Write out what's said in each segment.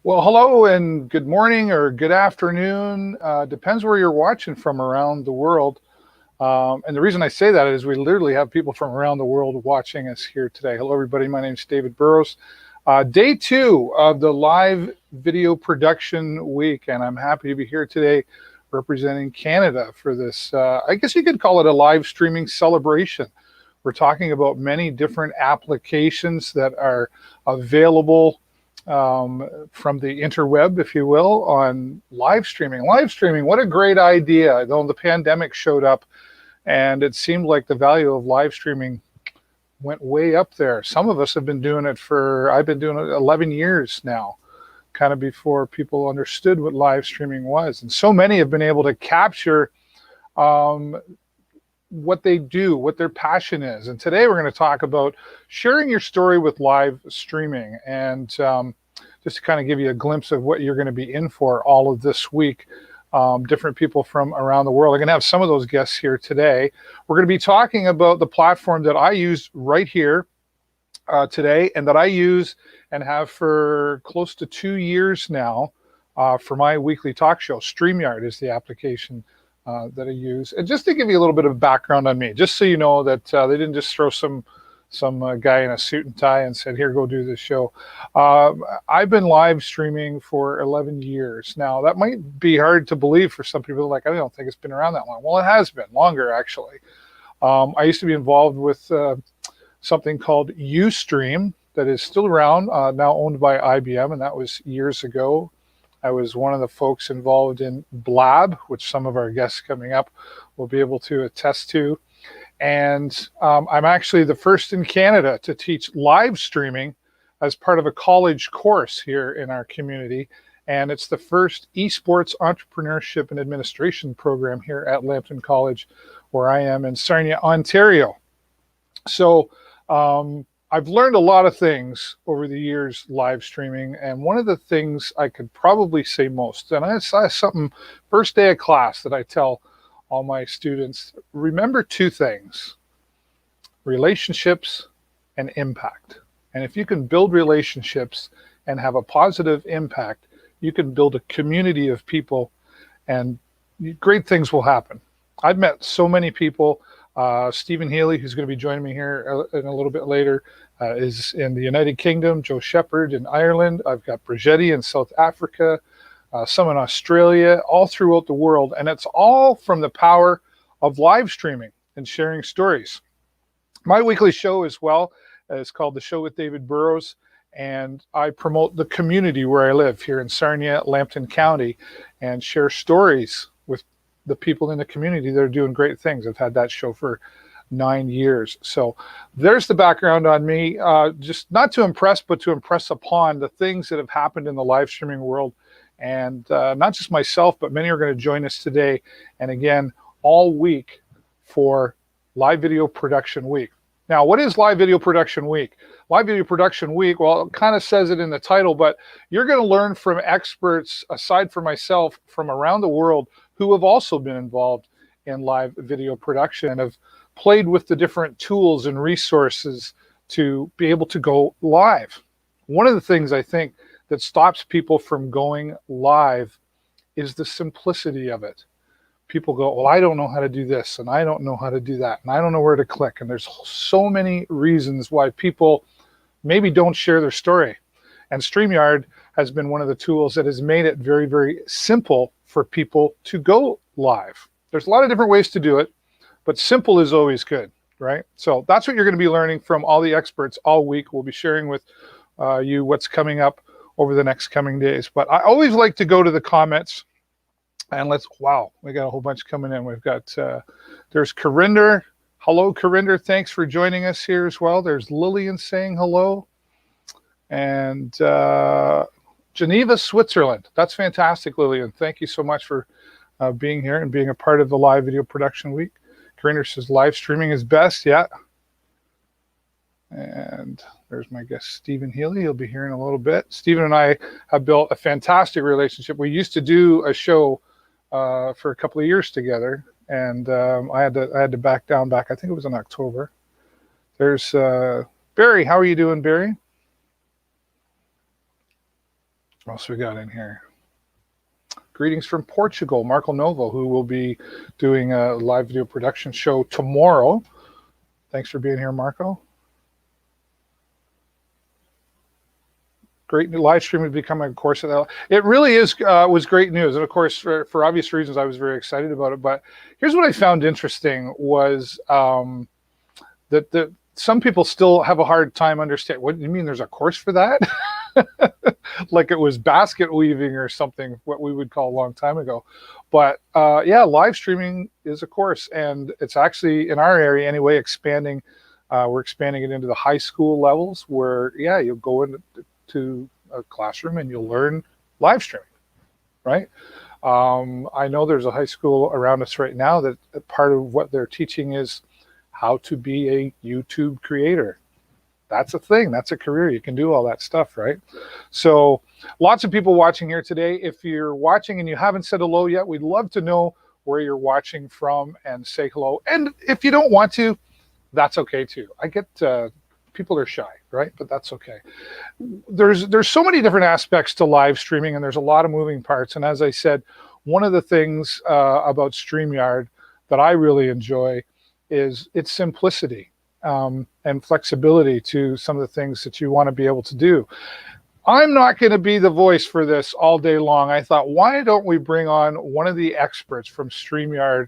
Well, hello and good morning or good afternoon. Depends where you're watching from around the world. And the reason I say that is we literally have people from around the world watching us here today. Hello, everybody. My name is David Burrows. Day 2 of the live video production week, and I'm happy to be here today representing Canada for this, I guess you could call it a live streaming celebration. We're talking about many different applications that are available from the interweb, if you will, on live streaming. Live streaming, what a great idea. Though the pandemic showed up and it seemed like the value of live streaming went way up there. Some of us have been doing it I've been doing it 11 years now, kind of before people understood what live streaming was. And so many have been able to capture what they do, what their passion is. And today we're going to talk about sharing your story with live streaming, and just to kind of give you a glimpse of what you're going to be in for all of this week. Different people from around the world. I'm going to have some of those guests here today. We're going to be talking about the platform that I use right here today, and that I use and have for close to 2 years now for my weekly talk show. Streamyard is the application that I use. And just to give you a little bit of background on me, just so you know that they didn't just throw some guy in a suit and tie and said, here, go do this show. I've been live streaming for 11 years. Now, that might be hard to believe for some people. Like, I don't think it's been around that long. Well, it has been longer, actually. I used to be involved with something called Ustream that is still around, now owned by IBM, and that was years ago. I was one of the folks involved in Blab, which some of our guests coming up will be able to attest to. And I'm actually the first in Canada to teach live streaming as part of a college course here in our community. And it's the first esports entrepreneurship and administration program here at Lambton College, where I am in Sarnia, Ontario. So I've learned a lot of things over the years live streaming, and one of the things I could probably say most, and I saw something first day of class that I tell all my students, remember 2 things: relationships and impact. And if you can build relationships and have a positive impact, you can build a community of people and great things will happen. I've met so many people. Stephen Healy, who's going to be joining me here in a little bit later, is in the United Kingdom. Joe Sheppard in Ireland. I've got Brigitte in South Africa, some in Australia, all throughout the world. And it's all from the power of live streaming and sharing stories. My weekly show as well is called The Show with David Burrows, and I promote the community where I live here in Sarnia, Lambton County, and share stories with the people in the community that are doing great things. I've had that show for 9 years. So there's the background on me, just not to impress, but to impress upon the things that have happened in the live streaming world. And not just myself, but many are going to join us today. And again, all week for Live Video Production Week. Now, what is Live Video Production Week? Live Video Production Week, well, it kind of says it in the title, but you're going to learn from experts, aside from myself, from around the world who have also been involved in live video production and have played with the different tools and resources to be able to go live. One of the things I think that stops people from going live is the simplicity of it. People go, well, I don't know how to do this, and I don't know how to do that, and I don't know where to click. And there's so many reasons why people maybe don't share their story. And StreamYard has been one of the tools that has made it very, very simple for people to go live. There's a lot of different ways to do it, but simple is always good, right? So that's what you're going to be learning from all the experts all week. We'll be sharing with you what's coming up over the next coming days. But I always like to go to the comments, and wow, we got a whole bunch coming in. We've got, there's Corinder. Hello, Corinder. Thanks for joining us here as well. There's Lillian saying hello. And Geneva, Switzerland. That's fantastic, Lillian. Thank you so much for being here and being a part of the Live Video Production Week. Corinder says live streaming is best. Yeah. And there's my guest, Stephen Healy. He'll be here in a little bit. Stephen and I have built a fantastic relationship. We used to do a show for a couple of years together, and I had to back down I think it was in October. There's Barry. How are you doing, Barry? What else we got in here? Greetings from Portugal, Marco Novo, who will be doing a live video production show tomorrow. Thanks for being here, Marco. Great new live stream would become a course of that. It really is was great news, and of course, for obvious reasons, I was very excited about it. But here's what I found interesting was that some people still have a hard time understanding. What do you mean? There's a course for that? Like it was basket weaving or something, what we would call a long time ago. But yeah, live streaming is a course, and it's actually in our area anyway expanding. We're expanding it into the high school levels, where you'll go into a classroom and you'll learn live streaming, right? I know there's a high school around us right now that part of what they're teaching is how to be a YouTube creator. That's a thing. That's a career. You can do all that stuff, right? So lots of people watching here today. If you're watching and you haven't said hello yet, we'd love to know where you're watching from and say hello. And if you don't want to, that's okay too. I get people are shy, right? But that's okay. There's so many different aspects to live streaming, and there's a lot of moving parts. And as I said, one of the things about StreamYard that I really enjoy is its simplicity and flexibility to some of the things that you want to be able to do. I'm not going to be the voice for this all day long. I thought, why don't we bring on one of the experts from StreamYard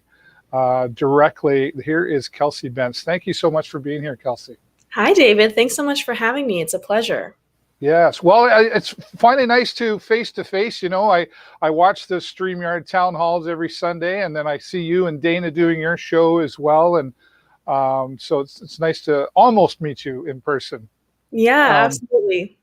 directly? Here is Kelsey Bentz. Thank you so much for being here, Kelsey. Hi, David. Thanks so much for having me. It's a pleasure. Yes. Well, it's finally nice to face. You know, I watch the StreamYard town halls every Sunday, and then I see you and Dana doing your show as well. And so it's nice to almost meet you in person. Yeah, absolutely.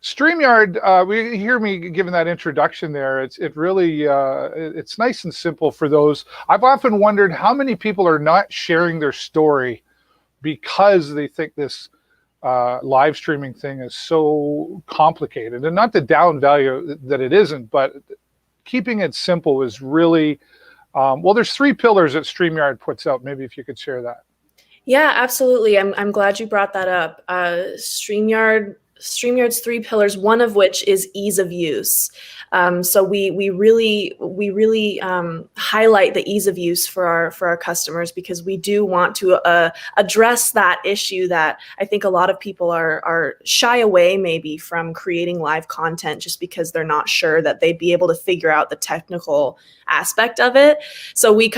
StreamYard, we hear me giving that introduction there. It really it's nice and simple for those. I've often wondered how many people are not sharing their story because they think this live streaming thing is so complicated, and not the down value that it isn't, but keeping it simple is really well. There's 3 pillars that StreamYard puts out. Maybe if you could share that. Yeah, absolutely. I'm glad you brought that up. StreamYard's 3 pillars, one of which is ease of use. So we really highlight the ease of use for our customers, because we do want to address that issue that I think a lot of people are shy away maybe from creating live content just because they're not sure that they'd be able to figure out the technical aspect of it. So we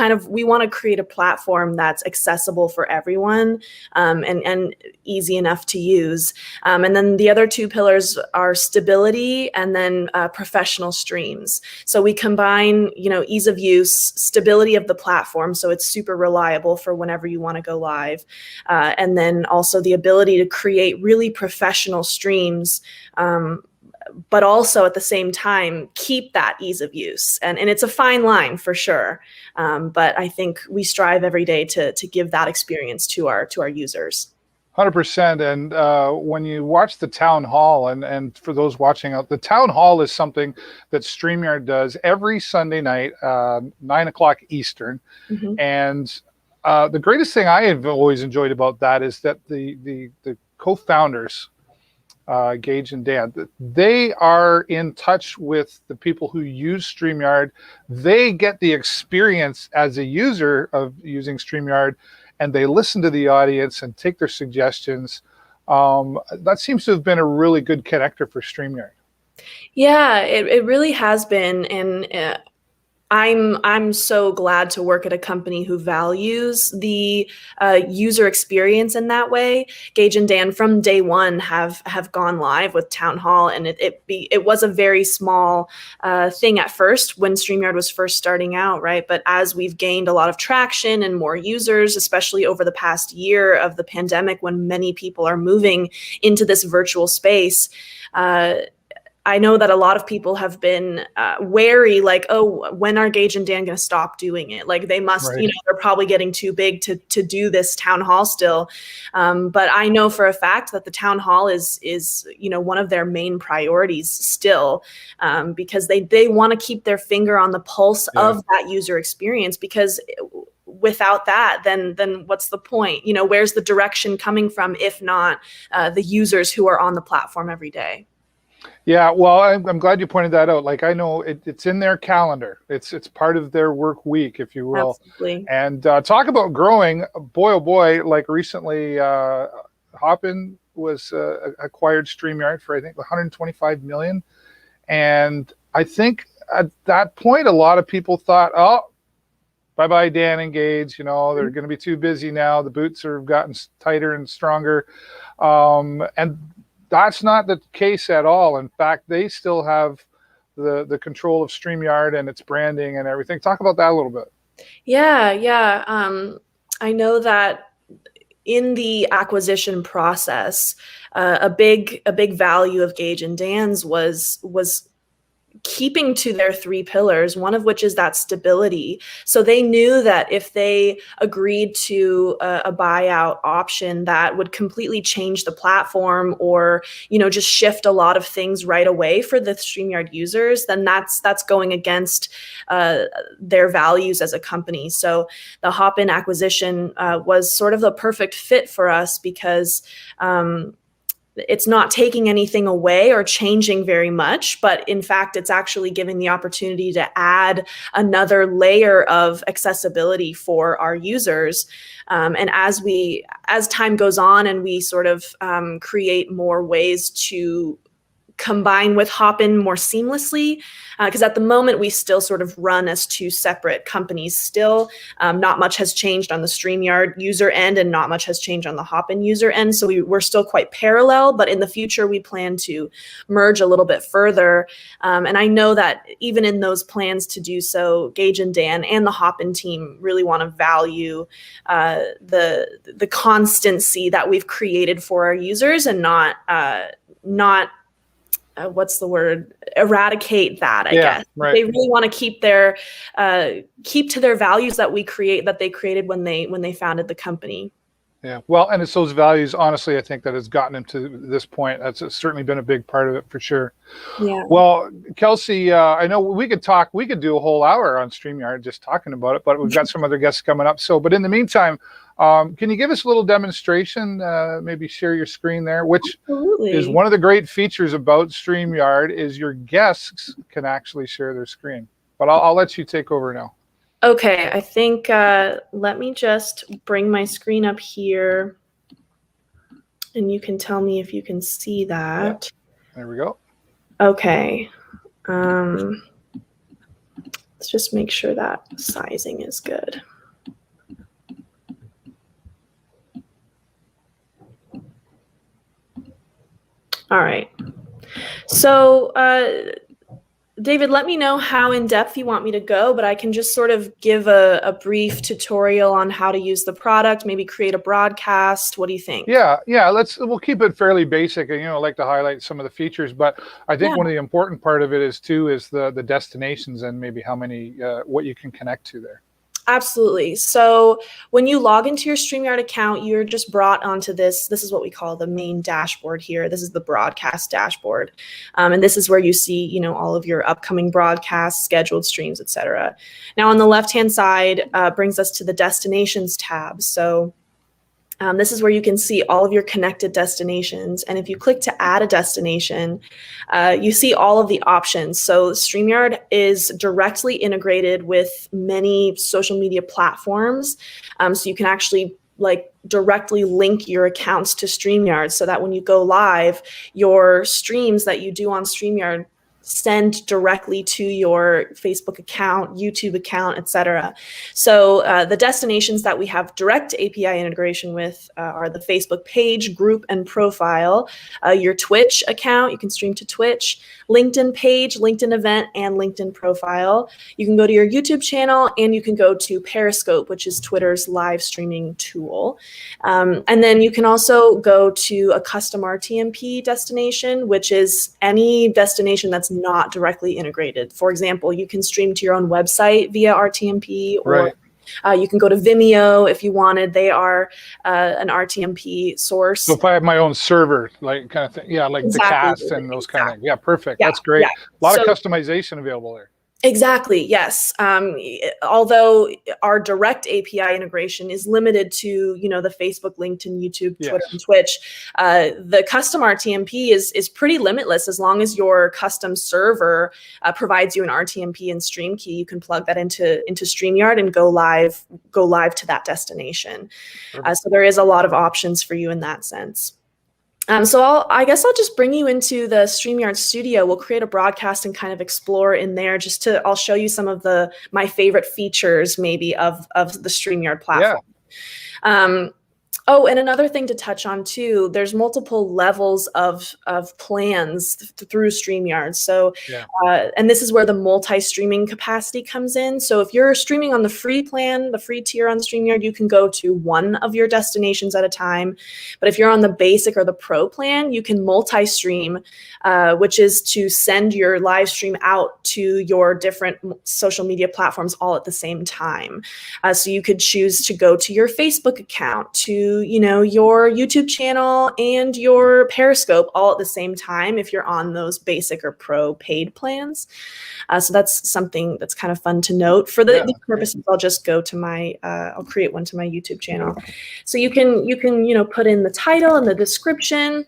want to create a platform that's accessible for everyone and easy enough to use. And then the other 2 pillars are stability and then professional streams. So we combine, ease of use, stability of the platform, so it's super reliable for whenever you want to go live, and then also the ability to create really professional streams, but also at the same time keep that ease of use. And it's a fine line for sure, but I think we strive every day to give that experience to our users. 100%. And when you watch the town hall, and for those watching out, the town hall is something that StreamYard does every Sunday night, 9 o'clock Eastern. Mm-hmm. And the greatest thing I have always enjoyed about that is that the co-founders, Gage and Dan, they are in touch with the people who use StreamYard. They get the experience as a user of using StreamYard, and they listen to the audience and take their suggestions. That seems to have been a really good connector for StreamYard. Yeah, it really has been. And I'm so glad to work at a company who values the user experience in that way. Gage and Dan from day one have gone live with Town Hall, and it was a very small thing at first when StreamYard was first starting out, right? But as we've gained a lot of traction and more users, especially over the past year of the pandemic, when many people are moving into this virtual space, I know that a lot of people have been wary, like, oh, when are Gage and Dan going to stop doing it? Like, they must, Right. they're probably getting too big to do this town hall still. But I know for a fact that the town hall is one of their main priorities still, because they want to keep their finger on the pulse of that user experience, because without that, then what's the point? Where's the direction coming from if not the users who are on the platform every day? Yeah, well, I'm glad you pointed that out. Like, I know it's in their calendar. It's part of their work week, if you will. Absolutely. And talk about growing, boy, oh boy, like recently Hopin was acquired Streamyard for, I think, 125 million. And I think at that point, a lot of people thought, oh, bye-bye, Dan and Gage. They're going to be too busy now. The boots have gotten tighter and stronger. And that's not the case at all. In fact, they still have the control of StreamYard and its branding and everything. Talk about that a little bit. Yeah. I know that in the acquisition process, a big value of Gage and Dan's was keeping to their 3 pillars, one of which is that stability. So they knew that if they agreed to a buyout option that would completely change the platform, or just shift a lot of things right away for the StreamYard users, then that's going against their values as a company. So the Hopin acquisition was sort of the perfect fit for us, because it's not taking anything away or changing very much, but in fact, it's actually giving the opportunity to add another layer of accessibility for our users. And as time goes on and we sort of create more ways to combine with Hopin more seamlessly, because at the moment we still sort of run as 2 separate companies still. Not much has changed on the StreamYard user end, and not much has changed on the Hopin user end. So we're still quite parallel, but in the future we plan to merge a little bit further. And I know that even in those plans to do so, Gage and Dan and the Hopin team really want to value the constancy that we've created for our users, and not what's the word? Eradicate that, I guess. Right. They really want to keep to their values that they created when they founded the company. Yeah, well, and it's those values, honestly, I think that has gotten them to this point. That's certainly been a big part of it, for sure. Yeah. Well, Kelsey, I know we could do a whole hour on StreamYard just talking about it, but we've got some other guests coming up. But in the meantime, can you give us a little demonstration, maybe share your screen there, which Absolutely. is one of the great features about StreamYard, is your guests can actually share their screen. But I'll let you take over now. Okay, I think, let me just bring my screen up here, and you can tell me if you can see that. Yeah. There we go. Okay. Let's just make sure that sizing is good. All right. So, David, let me know how in depth you want me to go, but I can just sort of give a brief tutorial on how to use the product, maybe create a broadcast. What do you think? Yeah. We'll keep it fairly basic, and I like to highlight some of the features, but I think one of the important part of it is the destinations, and maybe how many what you can connect to there. Absolutely. So when you log into your StreamYard account, you're just brought onto this. This is what we call the main dashboard here. This is the broadcast dashboard. And this is where you see, all of your upcoming broadcasts, scheduled streams, etc. Now on the left-hand side brings us to the destinations tab. So this is where you can see all of your connected destinations. And if you click to add a destination, you see all of the options. So StreamYard is directly integrated with many social media platforms. So you can actually directly link your accounts to StreamYard, so that when you go live, your streams that you do on StreamYard send directly to your Facebook account, YouTube account, etc. So the destinations that we have direct API integration with are the Facebook page, group, and profile, your Twitch account, you can stream to Twitch, LinkedIn page, LinkedIn event, and LinkedIn profile. You can go to your YouTube channel, and you can go to Periscope, which is Twitter's live streaming tool. And then you can also go to a custom RTMP destination, which is any destination that's not directly integrated. For example, you can stream to your own website via RTMP, or you can go to Vimeo if you wanted. They are an RTMP source. So if I have my own server, like kind of thing, like the cast and those kind of things. Yeah, perfect. Yeah, that's great. A lot of customization available there. Exactly, yes. Although our direct API integration is limited to, the Facebook, LinkedIn, YouTube, Twitter, and Twitch, the custom RTMP is pretty limitless. As long as your custom server provides you an RTMP and stream key, you can plug that into Streamyard and go live to that destination. So there is a lot of options for you in that sense. So I guess I'll just bring you into the StreamYard studio. We'll create a broadcast and kind of explore in there. I'll show you some of my favorite features maybe of the StreamYard platform. Yeah. Oh, and another thing to touch on too, there's multiple levels of plans through StreamYard. So, and this is where the multi-streaming capacity comes in. So if you're streaming on the free plan, the free tier on StreamYard, you can go to one of your destinations at a time. But if you're on the basic or the pro plan, you can multi-stream, which is to send your live stream out to your different social media platforms all at the same time. So you could choose to go to your Facebook account, to your YouTube channel and your Periscope all at the same time if you're on those basic or pro paid plans. So that's something that's kind of fun to note. For these purposes, I'll just go to I'll create one to my YouTube channel. So you can put in the title and the description.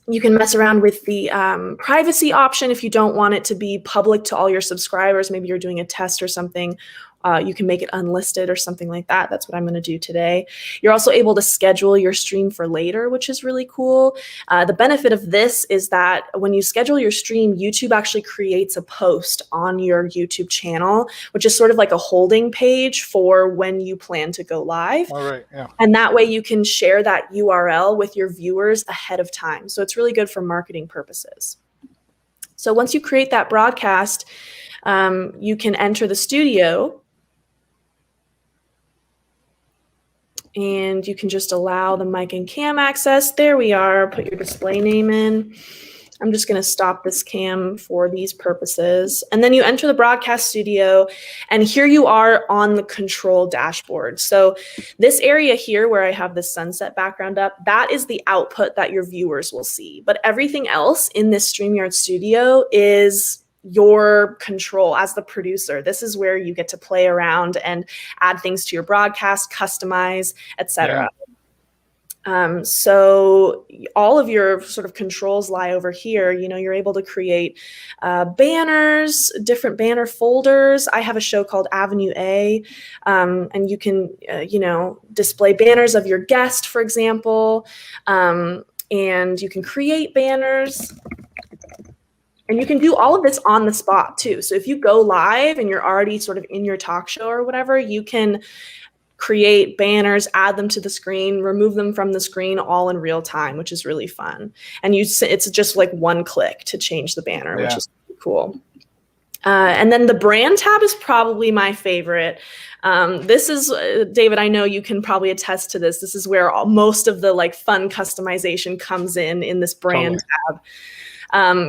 You can mess around with the privacy option if you don't want it to be public to all your subscribers. Maybe you're doing a test or something. You can make it unlisted or something like that. That's what I'm going to do today. You're also able to schedule your stream for later, which is really cool. The benefit of this is that when you schedule your stream, YouTube actually creates a post on your YouTube channel, which is sort of like a holding page for when you plan to go live. All right, yeah. And that way you can share that URL with your viewers ahead of time. So it's really good for marketing purposes. So once you create that broadcast, you can enter the studio. And you can just allow the mic and cam access. There we are. Put your display name in. I'm just going to stop this cam for these purposes. And then you enter the broadcast studio, and here you are on the control dashboard. So this area here where I have the sunset background up, that is the output that your viewers will see. But everything else in this StreamYard studio is your control as the producer. This is where you get to play around and add things to your broadcast, customize, etc. So all of your sort of controls lie over here. You're able to create banners, different banner folders. I have a show called Avenue A, and you can, display banners of your guest, for example, and you can create banners. And you can do all of this on the spot too. So if you go live and you're already sort of in your talk show or whatever, you can create banners, add them to the screen, remove them from the screen all in real time, which is really fun. And it's just like one click to change the banner, which is really cool. And then the brand tab is probably my favorite. This is, David, I know you can probably attest to this. This is where most of the fun customization comes in this brand tab.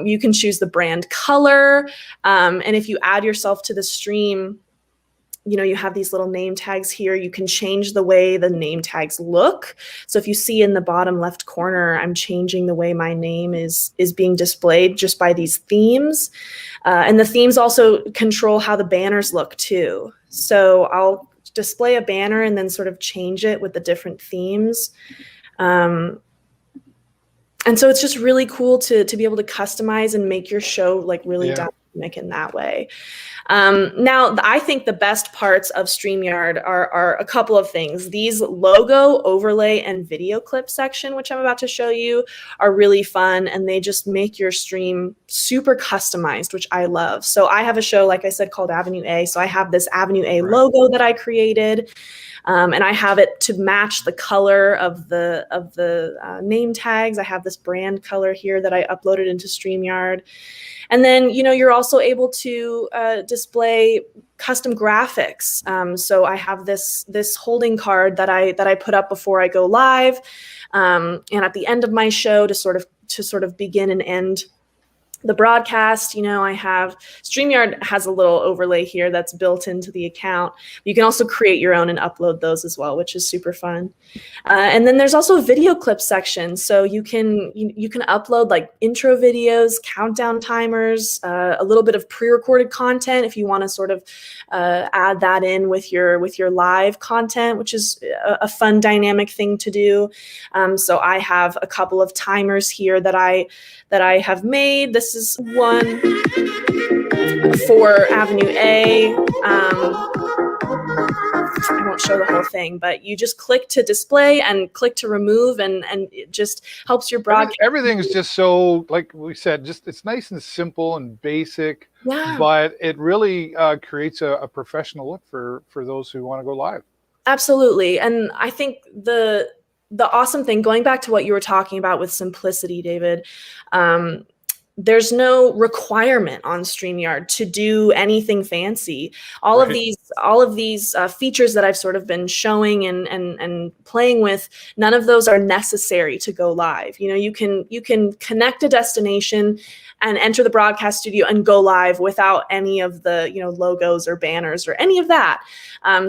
You can choose the brand color. And if you add yourself to the stream, you have these little name tags here. You can change the way the name tags look. So if you see in the bottom left corner, I'm changing the way my name is being displayed just by these themes. And the themes also control how the banners look too. So I'll display a banner and then sort of change it with the different themes. And so it's just really cool to be able to customize and make your show really dynamic in that way. Now, I think the best parts of StreamYard are a couple of things. These logo, overlay, and video clip section, which I'm about to show you, are really fun, and they just make your stream super customized, which I love. So I have a show, like I said, called Avenue A. So I have this Avenue A logo that I created, and I have it to match the color of the name tags. I have this brand color here that I uploaded into StreamYard. And then, you're also able to display custom graphics. So I have this holding card that I put up before I go live, and at the end of my show to sort of begin and end the broadcast. I have StreamYard has a little overlay here that's built into the account. You can also create your own and upload those as well, which is super fun. And then there's also a video clip section. So you can upload like intro videos, countdown timers, a little bit of pre-recorded content if you want to sort of add that in with your live content, which is a fun dynamic thing to do. So I have a couple of timers here that I have made. This is one for Avenue A. I won't show the whole thing, but you just click to display and click to remove, and it just helps your broadcast. Everything's just so, like we said, it's nice and simple and basic, but it really creates a professional look for those who want to go live. Absolutely. And I think the awesome thing, going back to what you were talking about with simplicity, David, there's no requirement on StreamYard to do anything fancy. All of these features that I've sort of been showing and playing with, none of those are necessary to go live. You can connect a destination and enter the broadcast studio and go live without any of the logos or banners or any of that.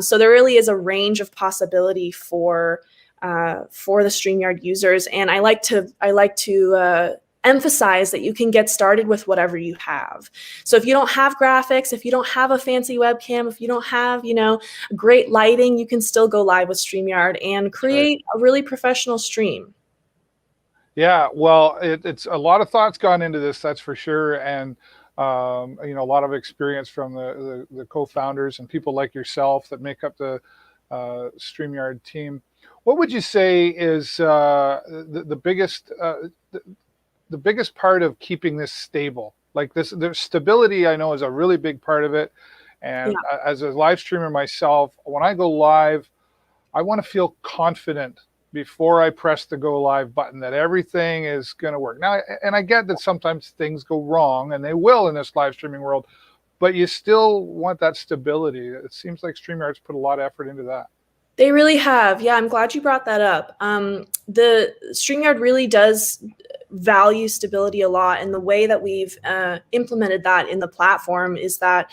So there really is a range of possibility for the StreamYard users, and I like to emphasize that you can get started with whatever you have. So if you don't have graphics, if you don't have a fancy webcam, if you don't have great lighting, you can still go live with StreamYard and create a really professional stream. Yeah, well, it's a lot of thoughts gone into this, that's for sure, and a lot of experience from the co-founders and people like yourself that make up the StreamYard team. What would you say is the biggest part of keeping this stable? Like the stability, I know, is a really big part of it. And as a live streamer myself, when I go live, I want to feel confident before I press the go live button that everything is going to work. Now, and I get that sometimes things go wrong, and they will in this live streaming world, but you still want that stability. It seems like StreamYard's put a lot of effort into that. They really have. Yeah, I'm glad you brought that up. The StreamYard really does value stability a lot, and the way that we've implemented that in the platform is that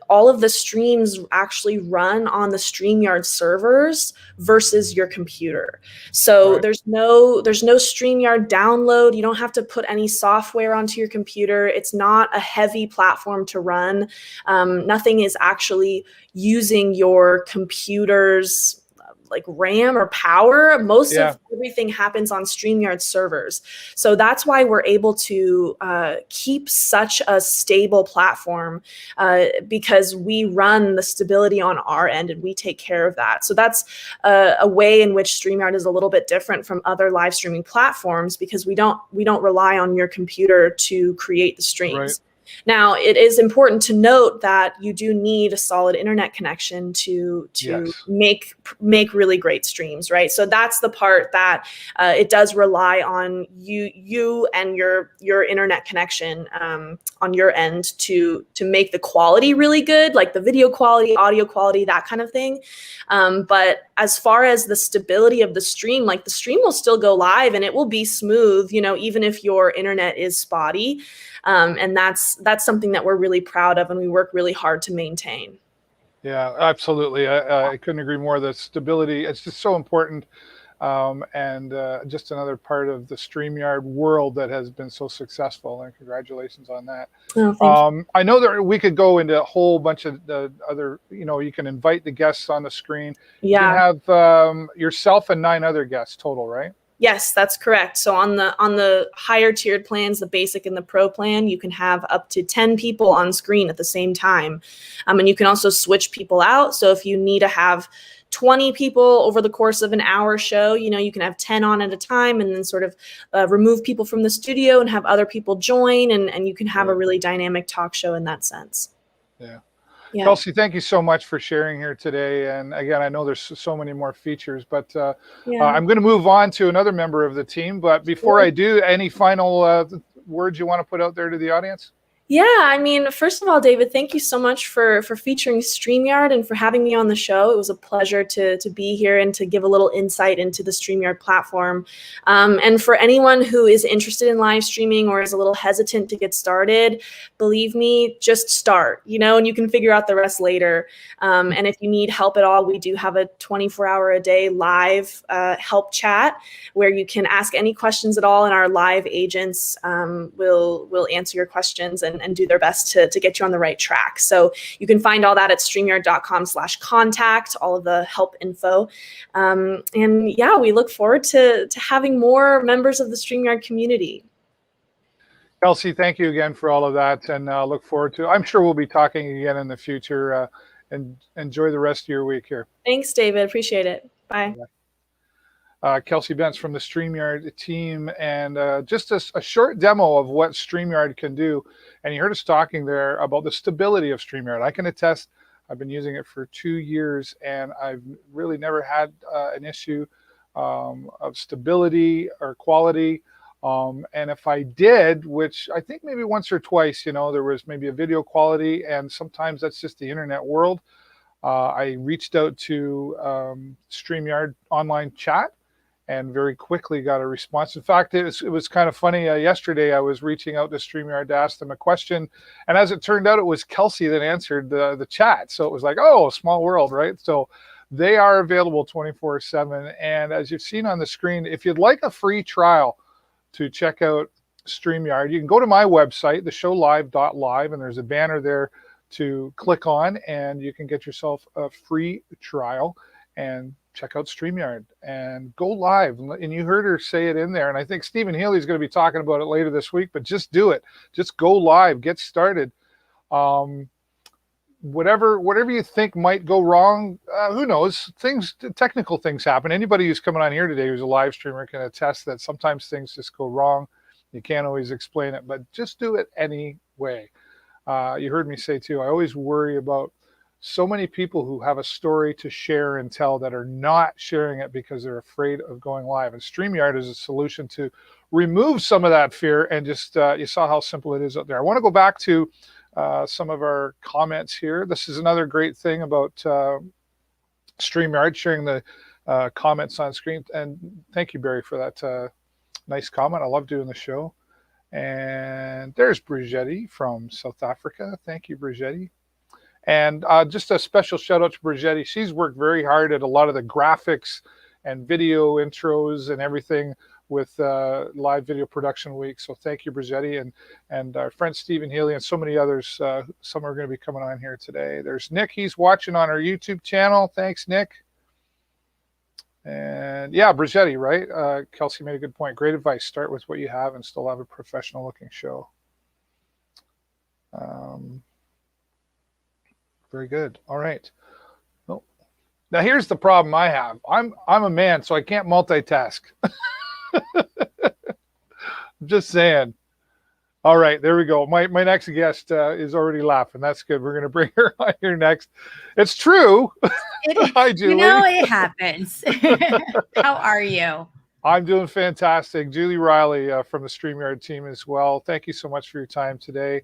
all of the streams actually run on the StreamYard servers versus your computer. So there's no StreamYard download. You don't have to put any software onto your computer. It's not a heavy platform to run. Nothing is actually using your computer's like RAM or power. Most of everything happens on StreamYard servers. So that's why we're able to keep such a stable platform, because we run the stability on our end and we take care of that. So that's a way in which StreamYard is a little bit different from other live streaming platforms, because we don't rely on your computer to create the streams. Right. Now, it is important to note that you do need a solid internet connection to make really great streams, right? So that's the part that it does rely on you and your internet connection on your end to make the quality really good, like the video quality, audio quality, that kind of thing. But as far as the stability of the stream, like the stream will still go live and it will be smooth, even if your internet is spotty. And that's something that we're really proud of and we work really hard to maintain. Yeah, absolutely. I couldn't agree more. The stability, it's just so important. And just another part of the StreamYard world that has been so successful, and congratulations on that. Oh, thank you. I know that we could go into a whole bunch of other, you can invite the guests on the screen. Yeah. You can have yourself and 9 other guests total, right? Yes, that's correct. So on the higher tiered plans, the basic and the pro plan, you can have up to 10 people on screen at the same time. And you can also switch people out. So if you need to have 20 people over the course of an hour show, you can have 10 on at a time, and then sort of remove people from the studio and have other people join, and you can have a really dynamic talk show in that sense. Yeah. Yeah. Kelsey, thank you so much for sharing here today. And again, I know there's so many more features, but I'm going to move on to another member of the team. But before I do, any final words you want to put out there to the audience? Yeah, I mean, first of all, David, thank you so much for featuring StreamYard and for having me on the show. It was a pleasure to be here and to give a little insight into the StreamYard platform. And for anyone who is interested in live streaming or is a little hesitant to get started, believe me, just start, and you can figure out the rest later. And if you need help at all, we do have a 24-hour-a-day live help chat where you can ask any questions at all, and our live agents will answer your questions and do their best to get you on the right track. So you can find all that at streamyard.com/contact, all of the help info. And yeah, we look forward to having more members of the StreamYard community. Kelsey, thank you again for all of that, and look forward to, I'm sure we'll be talking again in the future, and enjoy the rest of your week here. Thanks, David. Appreciate it. Bye. Kelsey Bentz from the StreamYard team, and just a short demo of what StreamYard can do. And you heard us talking there about the stability of StreamYard. I can attest, I've been using it for 2 years, and I've really never had an issue of stability or quality. And if I did, which I think maybe once or twice, there was maybe a video quality, and sometimes that's just the internet world. I reached out to StreamYard online chat and very quickly got a response. In fact, it was kind of funny. Yesterday, I was reaching out to StreamYard to ask them a question. And as it turned out, it was Kelsey that answered the chat. So it was like, oh, small world, right? So they are available 24/7. And as you've seen on the screen, if you'd like a free trial to check out StreamYard, you can go to my website, theshowlive.live, and there's a banner there to click on, and you can get yourself a free trial and check out StreamYard and go live. And you heard her say it in there. And I think Steven Healy is going to be talking about it later this week, but just do it. Just go live, get started. Whatever you think might go wrong, who knows? Technical things happen. Anybody who's coming on here today who's a live streamer can attest that sometimes things just go wrong. You can't always explain it, but just do it anyway. You heard me say too, I always worry about so many people who have a story to share and tell that are not sharing it because they're afraid of going live. And StreamYard is a solution to remove some of that fear, and just you saw how simple it is out there. I want to go back to some of our comments here. This is another great thing about StreamYard, sharing the comments on screen. And thank you, Barry, for that nice comment. I love doing the show. And there's Brigetti from South Africa. Thank you, Brigetti. And just a special shout out to Brigetti. She's worked very hard at a lot of the graphics and video intros and everything with Live Video Production Week. So thank you, Brigetti, and our friend Steven Healy and so many others. Some are going to be coming on here today. There's Nick. He's watching on our YouTube channel. Thanks, Nick. And yeah, Brigetti, right? Kelsey made a good point. Great advice. Start with what you have and still have a professional looking show. Very good. All right. Oh. Now here's the problem I have. I'm a man, so I can't multitask. I'm just saying. All right, there we go. My next guest is already laughing. That's good. We're going to bring her on here next. It's true. Hi, Julie. It happens. How are you? I'm doing fantastic. Julie Riley from the StreamYard team as well. Thank you so much for your time today.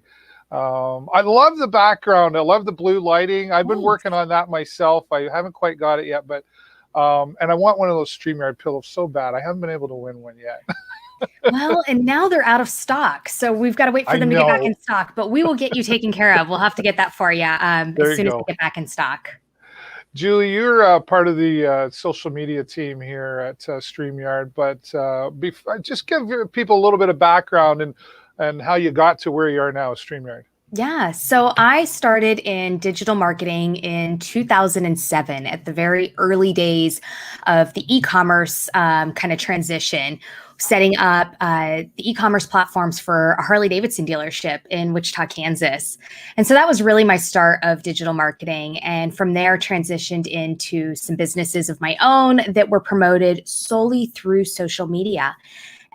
I love the background. I love the blue lighting. I've been working on that myself. I haven't quite got it yet, but and I want one of those StreamYard pillows so bad. I haven't been able to win one yet. Well, and now they're out of stock, so we've got to wait for them to get back in stock. But we will get you taken care of. We'll have to get that for you as soon as they get back in stock. Julie, you're part of the social media team here at StreamYard, but just give people a little bit of background and how you got to where you are now at StreamYard. Yeah. So I started in digital marketing in 2007 at the very early days of the e-commerce kind of transition, setting up the e-commerce platforms for a Harley-Davidson dealership in Wichita, Kansas. And so that was really my start of digital marketing. And from there transitioned into some businesses of my own that were promoted solely through social media.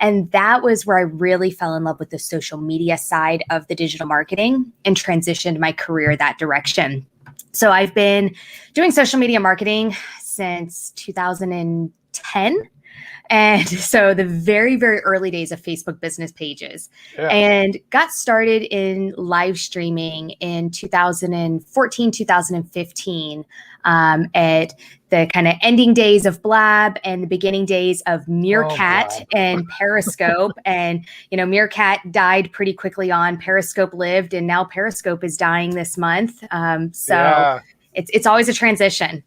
And that was where I really fell in love with the social media side of the digital marketing and transitioned my career that direction. So I've been doing social media marketing since 2010. And so the very, very early days of Facebook business pages, and got started in live streaming in 2014, 2015, at the kind of ending days of Blab and the beginning days of Meerkat and Periscope. And, Meerkat died pretty quickly on, Periscope lived, and now Periscope is dying this month. It's always a transition.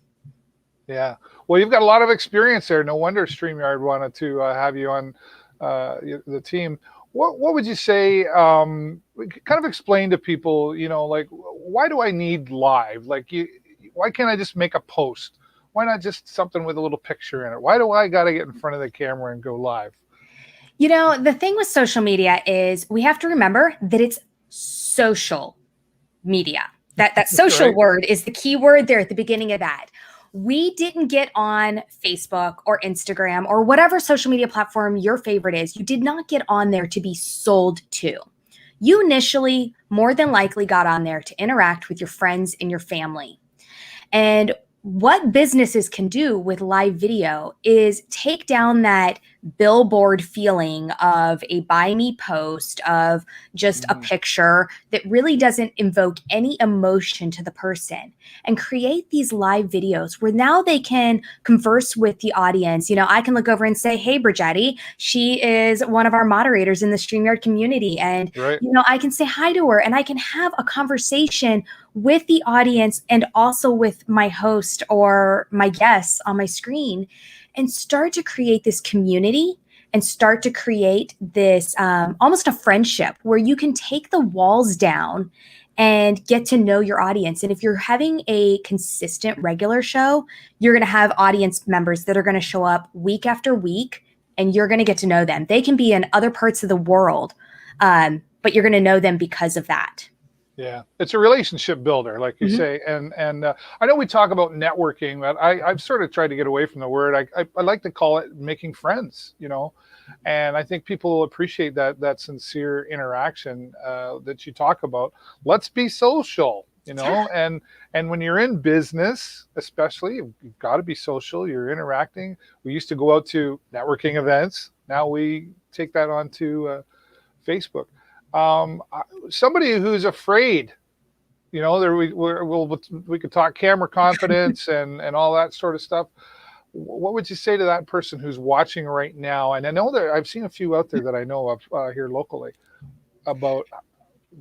Yeah. Well, you've got a lot of experience there. No wonder StreamYard wanted to have you on the team. What would you say, kind of explain to people, like, why do I need live? Like, why can't I just make a post? Why not just something with a little picture in it? Why do I got to get in front of the camera and go live? The thing with social media is we have to remember that it's social media. That social word is the key word there at the beginning of that. We didn't get on Facebook or Instagram or whatever social media platform your favorite is. You did not get on there to be sold to. You initially, more than likely, got on there to interact with your friends and your family. And what businesses can do with live video is take down that billboard feeling of a buy me post, of just a picture that really doesn't invoke any emotion to the person, and create these live videos where now they can converse with the audience. I can look over and say, hey, Brigetti, she is one of our moderators in the StreamYard community. And, I can say hi to her and I can have a conversation with the audience and also with my host or my guests on my screen, and start to create this community and start to create this almost a friendship where you can take the walls down and get to know your audience. And if you're having a consistent regular show, you're going to have audience members that are going to show up week after week, and you're going to get to know them. They can be in other parts of the world, but you're going to know them because of that. Yeah, it's a relationship builder, like you say. And I know we talk about networking, but I've sort of tried to get away from the word. I like to call it making friends, and I think people will appreciate that sincere interaction that you talk about. Let's be social, and when you're in business, especially, you've got to be social. You're interacting. We used to go out to networking events. Now we take that onto Facebook. Somebody who's afraid, we could talk camera confidence and all that sort of stuff. What would you say to that person who's watching right now? And I know that I've seen a few out there that I know of here locally about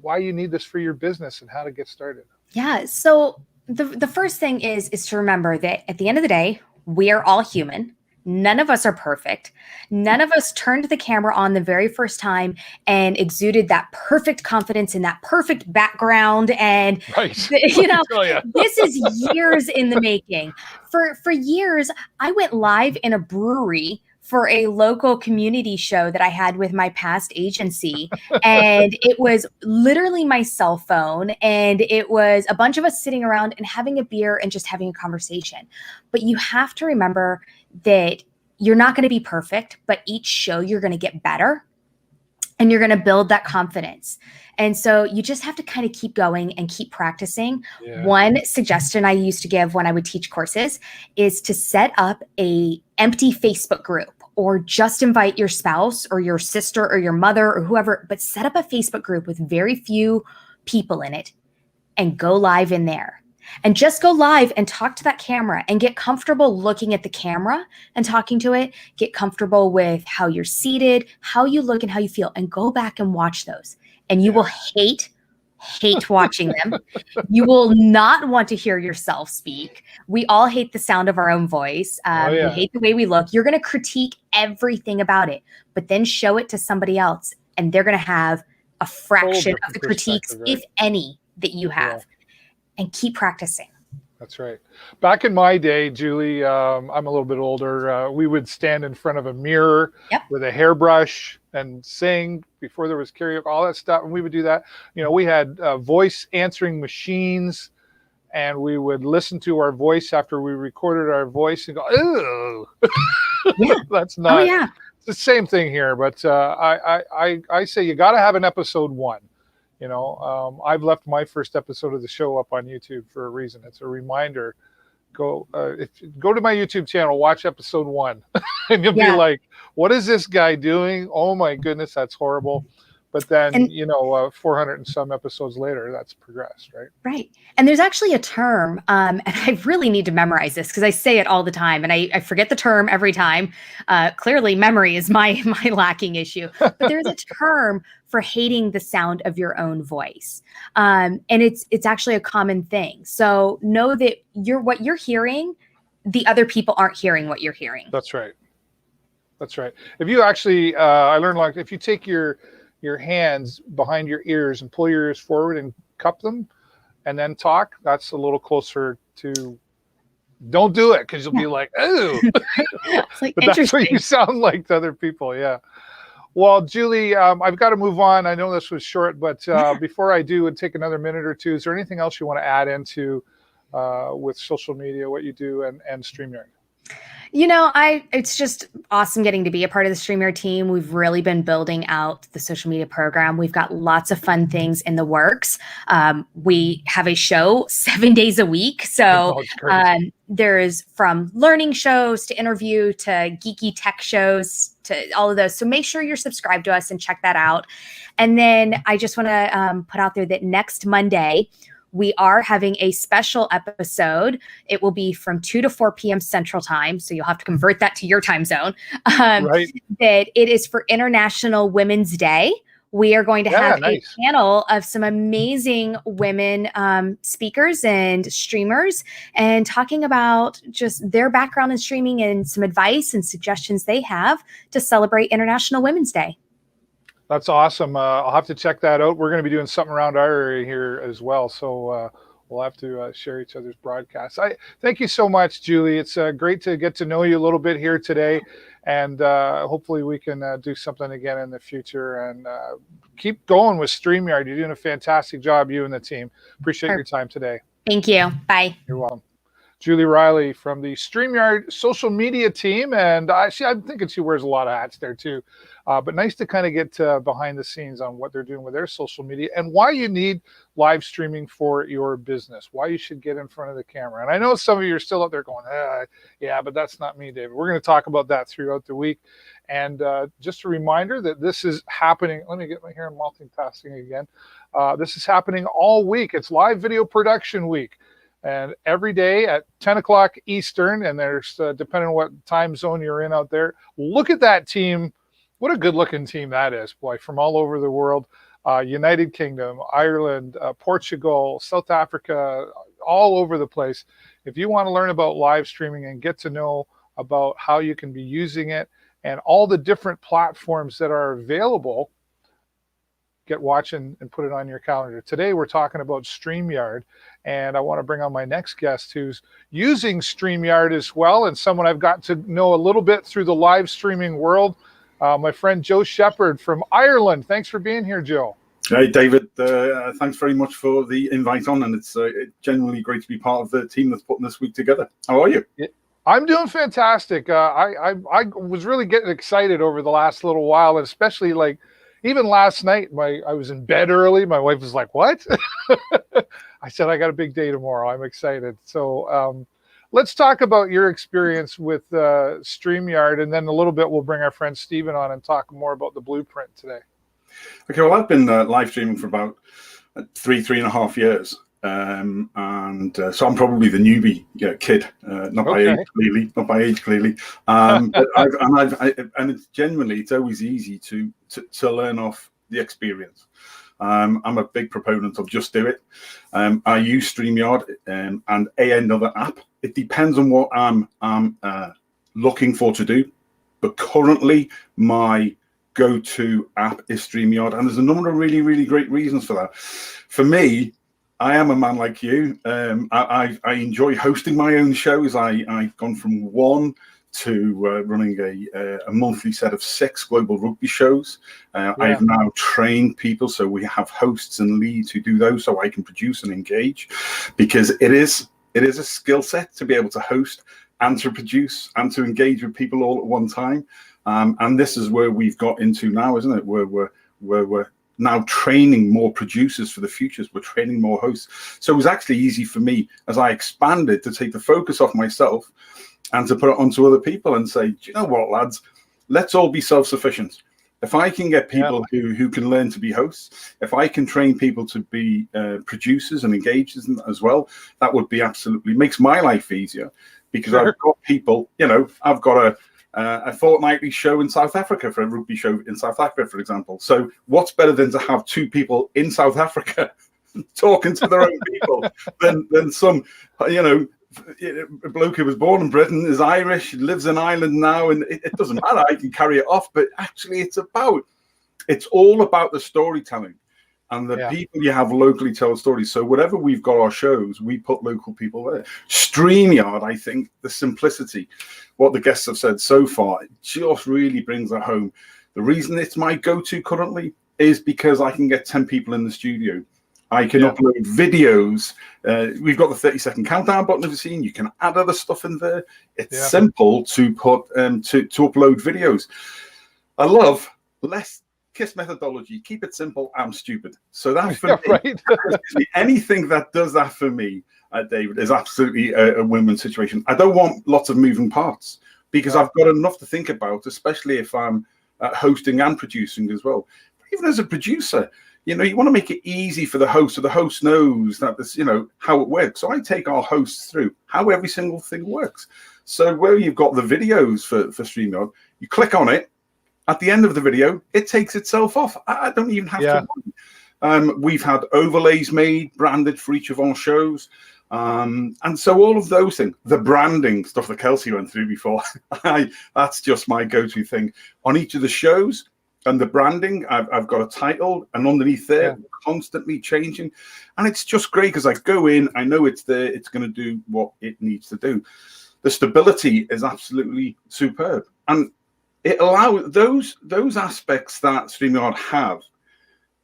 why you need this for your business and how to get started. Yeah. So the first thing is to remember that at the end of the day, we are all human. None of us are perfect. None of us turned the camera on the very first time and exuded that perfect confidence in that perfect background. And, this is years in the making. For years, I went live in a brewery for a local community show that I had with my past agency. And it was literally my cell phone. And it was a bunch of us sitting around and having a beer and just having a conversation. But you have to remember that you're not going to be perfect, but each show you're going to get better and you're going to build that confidence. And so you just have to kind of keep going and keep practicing. Yeah. One suggestion I used to give when I would teach courses is to set up a empty Facebook group, or just invite your spouse or your sister or your mother or whoever, but set up a Facebook group with very few people in it and go live in there. And just go live and talk to that camera and get comfortable looking at the camera and talking to it. Get comfortable with how you're seated, how you look, and how you feel, and go back and watch those. And you will hate watching them. You will not want to hear yourself speak. We all hate the sound of our own voice. We hate the way we look. You're going to critique everything about it, but then show it to somebody else, and they're going to have a fraction of different the critiques, perspective, right? if any, that you have, and keep practicing. That's right. Back in my day, Julie, I'm a little bit older. We would stand in front of a mirror with a hairbrush and sing before there was karaoke, all that stuff. And we would do that. You know, we had voice answering machines, and we would listen to our voice after we recorded our voice and go, "Oh, that's not." Oh yeah. It's the same thing here, but I say you got to have an episode 1. You know, I've left my first episode of the show up on YouTube for a reason. It's a reminder. Go to my YouTube channel, watch episode 1, and you'll be like, "What is this guy doing? Oh my goodness, that's horrible." But then, 400 and some episodes later, that's progressed, right? Right. And there's actually a term, and I really need to memorize this because I say it all the time and I forget the term every time. Clearly, memory is my lacking issue. But there's a term for hating the sound of your own voice. And it's actually a common thing. So know that what you're hearing, the other people aren't hearing what you're hearing. That's right. That's right. If you actually, I learned if you take your hands behind your ears and pull your ears forward and cup them and then talk, that's a little closer to, don't do it because you'll be like, oh, It's but that's what you sound like to other people. Yeah. Well, Julie, I've got to move on. I know this was short, but before I do and take another minute or two, is there anything else you want to add into with social media, what you do and StreamYard? You know, it's just awesome getting to be a part of the Streamyard team. We've really been building out the social media program. We've got lots of fun things in the works. We have a show 7 days a week. So there's from learning shows to interview to geeky tech shows to all of those. So make sure you're subscribed to us and check that out. And then I just want to put out there that next Monday, we are having a special episode. It will be from 2 to 4 p.m. Central Time. So you'll have to convert that to your time zone. Right. That it is for International Women's Day. We are going to have a panel of some amazing women speakers and streamers and talking about just their background in streaming and some advice and suggestions they have to celebrate International Women's Day. That's awesome. I'll have to check that out. We're going to be doing something around our area here as well. So we'll have to share each other's broadcasts. Thank you so much, Julie. It's great to get to know you a little bit here today. And hopefully we can do something again in the future and keep going with StreamYard. You're doing a fantastic job, you and the team. Appreciate your time today. Thank you. Bye. You're welcome. Julie Riley from the StreamYard social media team. And I'm thinking she wears a lot of hats there too. But nice to kind of get behind the scenes on what they're doing with their social media and why you need live streaming for your business, why you should get in front of the camera. And I know some of you are still out there going, yeah, but that's not me, David. We're going to talk about that throughout the week. And just a reminder that this is happening. Let me get my hair multitasking again. This is happening all week. It's live video production week. And every day at 10 o'clock Eastern, and there's depending on what time zone you're in out there, look at that team. What a good-looking team that is, boy, from all over the world. United Kingdom, Ireland, Portugal, South Africa, all over the place. If you want to learn about live streaming and get to know about how you can be using it and all the different platforms that are available, get watching and put it on your calendar. Today, we're talking about StreamYard, and I want to bring on my next guest who's using StreamYard as well, and someone I've got to know a little bit through the live streaming world. My friend Joe Sheppard from Ireland. Thanks for being here, Joe. Hey, David. Thanks very much for the invite on, and it's genuinely great to be part of the team that's putting this week together. How are you? I'm doing fantastic. I was really getting excited over the last little while, and especially even last night, I was in bed early. My wife was like, "What?" I said, "I got a big day tomorrow. I'm excited." So let's talk about your experience with StreamYard, and then a little bit we'll bring our friend Steven on and talk more about the blueprint today. Okay, well, I've been live streaming for about 3.5 years. So I'm probably the newbie kid, not by age clearly. But and it's genuinely, it's always easy to learn off the experience. I'm a big proponent of just do it. I use StreamYard and another app. It depends on what I'm looking for to do. But currently, my go-to app is StreamYard, and there's a number of really, really great reasons for that. For me, I am a man like you. I enjoy hosting my own shows. I've gone from one to running a monthly set of 6 global rugby shows. I've now trained people, so we have hosts and leads who do those, so I can produce and engage, because it is a skill set to be able to host and to produce and to engage with people all at one time. And this is where we've got into now, isn't it? Where we're now training more producers for the futures. We're training more hosts. So it was actually easy for me, as I expanded, to take the focus off myself and to put it onto other people and say, do you know what, lads? Let's all be self-sufficient. If I can get people who can learn to be hosts, if I can train people to be producers and engagers as well, that would be absolutely, makes my life easier, because I've got people, I've got a fortnightly show in South Africa, for a rugby show in South Africa, for example. So what's better than to have 2 people in South Africa talking to their own people than some, a bloke who was born in Britain, is Irish, lives in Ireland now, and it doesn't matter. I can carry it off, but actually it's all about the storytelling and the people you have locally tell stories. So whatever we've got our shows, we put local people there. StreamYard, I think the simplicity, what the guests have said so far, it just really brings that home. The reason it's my go-to currently is because I can get 10 people in the studio. I can upload videos. We've got the 30-second countdown button, if you've seen. You can add other stuff in there. It's simple to put to upload videos. I love less KISS methodology. Keep it simple. I'm stupid. So that for me, anything that does that for me, David, is absolutely a win-win situation. I don't want lots of moving parts, because I've got enough to think about, especially if I'm hosting and producing as well. But even as a producer, you want to make it easy for the host, so the host knows that this, how it works. So I take our hosts through how every single thing works. So where you've got the videos for StreamYard, you click on it. At the end of the video, it takes itself off. I don't even have to worry. We've had overlays made, branded for each of our shows. And so all of those things, the branding stuff that Kelsey went through before, that's just my go-to thing. On each of the shows and the branding, I've got a title, and underneath there, constantly changing. And it's just great, because I go in, I know it's there, it's going to do what it needs to do. The stability is absolutely superb. And it allows those aspects that StreamYard have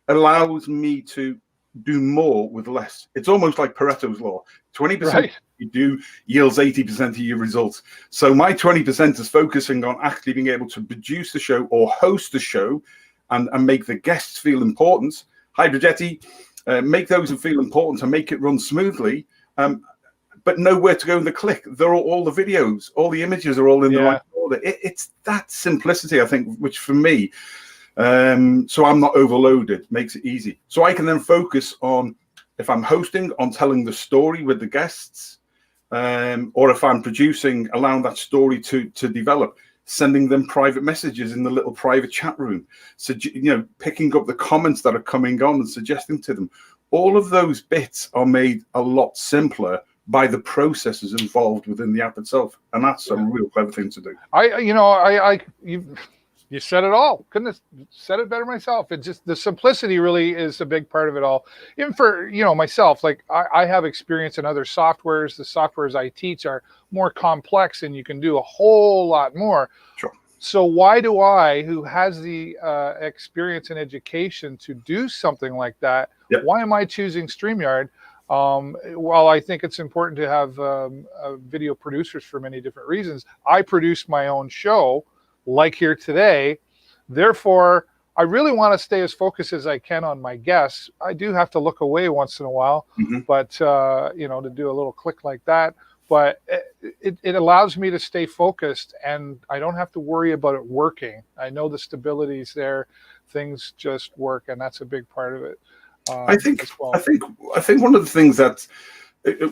allows me to do more with less. It's almost like Pareto's law. 20% you do yields 80% of your results. So my 20% is focusing on actually being able to produce the show or host the show and make the guests feel important. Hi, Brigetti. Make those who feel important and make it run smoothly. But know where to go in the click. They're all the videos, all the images are all in the right order. It's that simplicity, I think, which for me, so I'm not overloaded, makes it easy. So I can then focus on, if I'm hosting, on telling the story with the guests, or if I'm producing, allowing that story to develop, sending them private messages in the little private chat room. So, picking up the comments that are coming on and suggesting to them. All of those bits are made a lot simpler by the processes involved within the app itself, and that's a real clever thing to do. You said it all. Couldn't have said it better myself. It's just the simplicity really is a big part of it all. Even for myself, like I have experience in other softwares. The softwares I teach are more complex, and you can do a whole lot more. Sure. So why do I, who has the experience and education to do something like that, why am I choosing StreamYard? While I think it's important to have video producers for many different reasons, I produce my own show, like here today. Therefore, I really want to stay as focused as I can on my guests. I do have to look away once in a while, but to do a little click like that. But it allows me to stay focused, and I don't have to worry about it working. I know the stability's there, things just work, and that's a big part of it. I think one of the things that,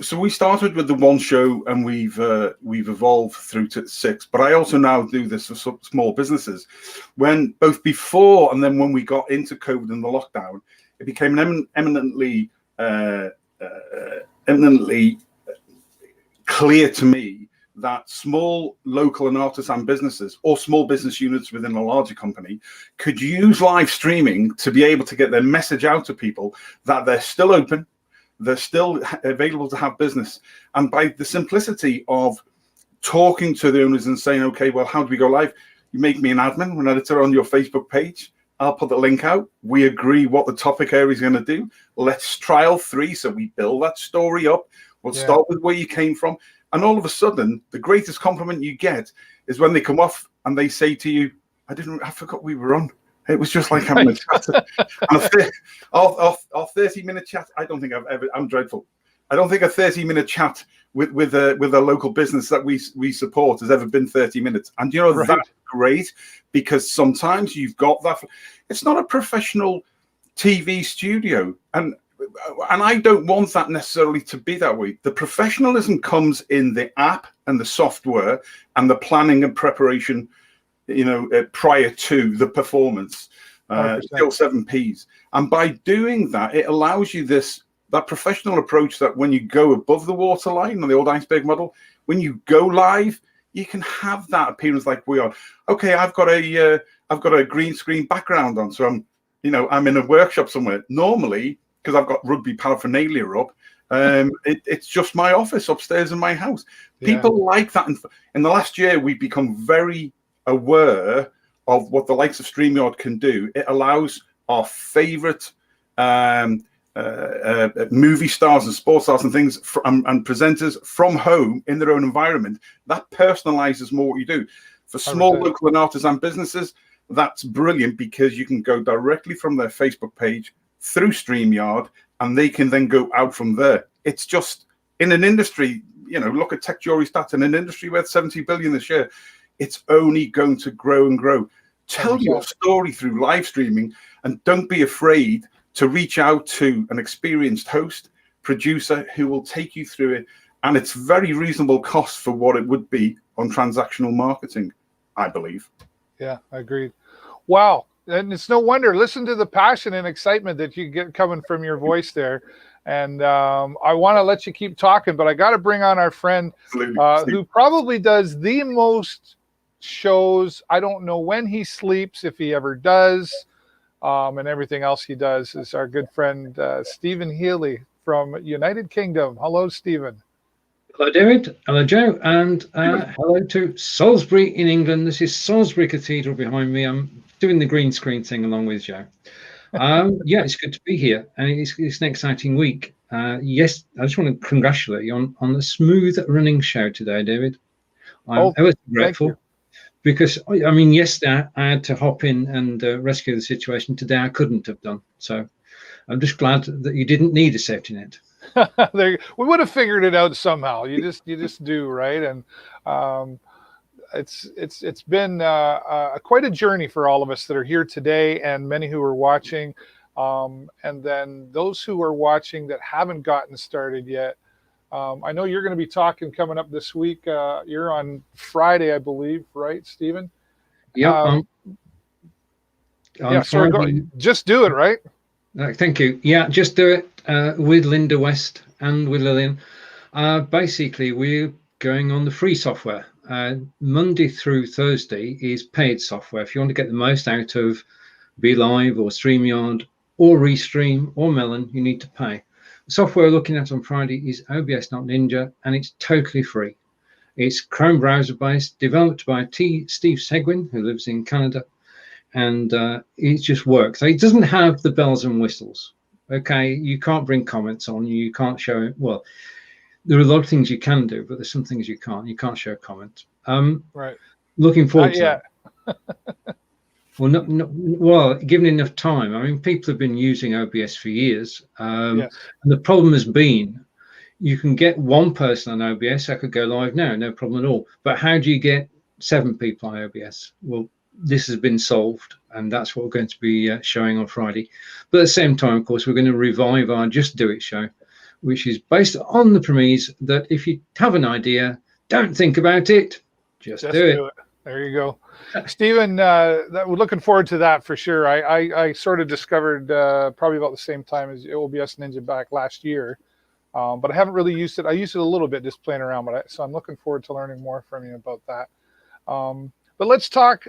so we started with the one show, and we've evolved through to 6. But I also now do this for small businesses. When both before and then when we got into COVID and the lockdown, it became an eminently clear to me that small local and artisan businesses or small business units within a larger company could use live streaming to be able to get their message out to people that they're still open, they're still available to have business. And by the simplicity of talking to the owners and saying, okay, well, how do we go live? You make me an admin, an editor on your Facebook page. I'll put the link out. We agree what the topic area is going to do. Let's trial 3. So we build that story up. We'll start with where you came from. And all of a sudden, the greatest compliment you get is when they come off and they say to you, I forgot we were on. It was just like having a chat. And our 30-minute chat, I don't think I'm dreadful. I don't think a 30-minute chat with a local business that we support has ever been 30 minutes. And you know, that's great, because sometimes you've got that. It's not a professional TV studio. And I don't want that necessarily to be that way. The professionalism comes in the app and the software and the planning and preparation, prior to the performance, still 7 Ps. And by doing that, it allows you that professional approach that when you go above the waterline on the old iceberg model, when you go live, you can have that appearance like we are. Okay, I've got a green screen background on, so I'm in a workshop somewhere. Normally, because I've got rugby paraphernalia up, it's just my office upstairs in my house. People like that. In the last year, we've become very aware of what the likes of StreamYard can do. It allows our favorite movie stars and sports stars and things and presenters from home in their own environment. That personalizes more what you do. For small local and artisan businesses, that's brilliant, because you can go directly from their Facebook page through StreamYard, and they can then go out from there. It's just in an industry, look at Tech Jury stats, in an industry worth 70 billion this year, it's only going to grow and grow. Tell your story through live streaming, and don't be afraid to reach out to an experienced host, producer who will take you through it. And it's very reasonable cost for what it would be on transactional marketing, I believe. Yeah, I agreed. Wow. And it's no wonder. Listen to the passion and excitement that you get coming from your voice there. And I want to let you keep talking, but I got to bring on our friend who probably does the most shows. I don't know when he sleeps, if he ever does, and everything else he does, is our good friend Stephen Healy from United Kingdom. Hello, Stephen. Hello, David. Hello, Joe. And hello to Salisbury in England. This is Salisbury Cathedral behind me. I'm doing the green screen thing along with Joe. It's good to be here. And it's an exciting week. Yes, I just want to congratulate you on the smooth running show today, David. I'm ever so grateful. Because, yesterday I had to hop in and rescue the situation. Today I couldn't have done. So I'm just glad that you didn't need a safety net. We would have figured it out somehow. You just do, right? And it's been quite a journey for all of us that are here today, and many who are watching, and then those who are watching that haven't gotten started yet. I know you're going to be talking coming up this week. You're on Friday, I believe, right, Stephen? Yeah. Sorry, just do it, right? Thank you. Yeah, just do it with Linda West and with Lillian. Basically, we're going on the free software. Monday through Thursday is paid software. If you want to get the most out of BeLive or StreamYard or Restream or Melon, you need to pay. The software we're looking at on Friday is OBS.Ninja, and it's totally free. It's Chrome browser based, developed by Steve Seguin, who lives in Canada, and it just works. It doesn't have the bells and whistles. Okay, you can't bring comments on, you can't show it. Well, there are a lot of things you can do, but there's some things you can't. You can't show comments. Right. Looking forward to that. Well, given enough time. People have been using OBS for years. And the problem has been, you can get one person on OBS. I could go live now, no problem at all. But how do you get 7 people on OBS? Well, this has been solved, and that's what we're going to be showing on Friday. But at the same time, of course, we're going to revive our Just Do It show, which is based on the premise that if you have an idea, don't think about it, just do it. There you go. Stephen, we're looking forward to that for sure. I sort of discovered probably about the same time as OBS Ninja back last year. but I haven't really used it. I used it a little bit just playing around, so I'm looking forward to learning more from you about that. But let's talk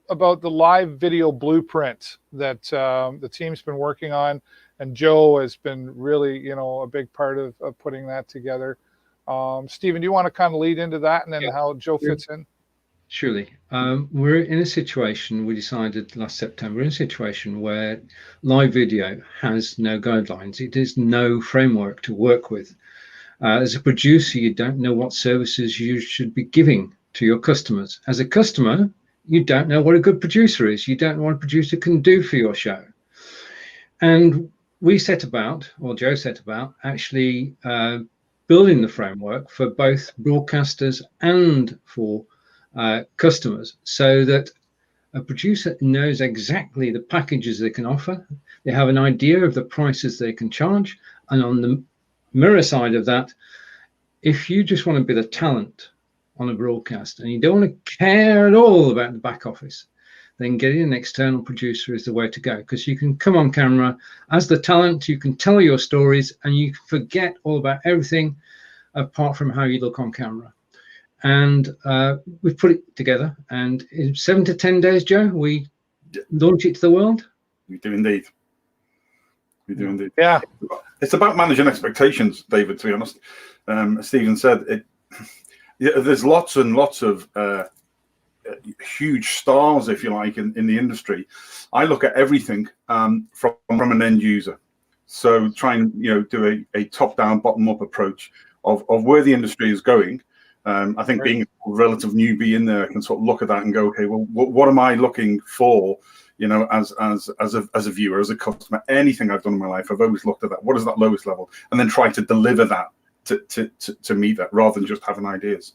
about the live video blueprint that the team's been working on, and Joe has been really, a big part of putting that together. Steven, do you want to kind of lead into that and then how Joe fits in? Surely. We're in a situation, we decided last September, in a situation where live video has no guidelines. It is no framework to work with. As a producer, you don't know what services you should be giving to your customers. As a customer, you don't know what a good producer is. You don't know what a producer can do for your show. And we set about, or Joe set about, actually building the framework for both broadcasters and for customers, so that a producer knows exactly the packages they can offer. They have an idea of the prices they can charge. And on the mirror side of that, if you just want to be the talent on a broadcast and you don't want to care at all about the back office, then getting an external producer is the way to go, because you can come on camera as the talent, you can tell your stories, and you forget all about everything apart from how you look on camera. And we've put it together, and in 7 to 10 days, Joe, we launch it to the world. We do indeed. We do indeed. Yeah. It's about managing expectations, David, to be honest. As Steven said, there's lots and lots of huge stars, if you like, in the industry. I look at everything from an end user. So try and do a top-down, bottom-up approach of where the industry is going. I think being a relative newbie in there, I can sort of look at that and go, okay, well, what am I looking for? As a viewer, as a customer, anything I've done in my life, I've always looked at that. What is that lowest level? And then try to deliver that to meet that, rather than just having ideas.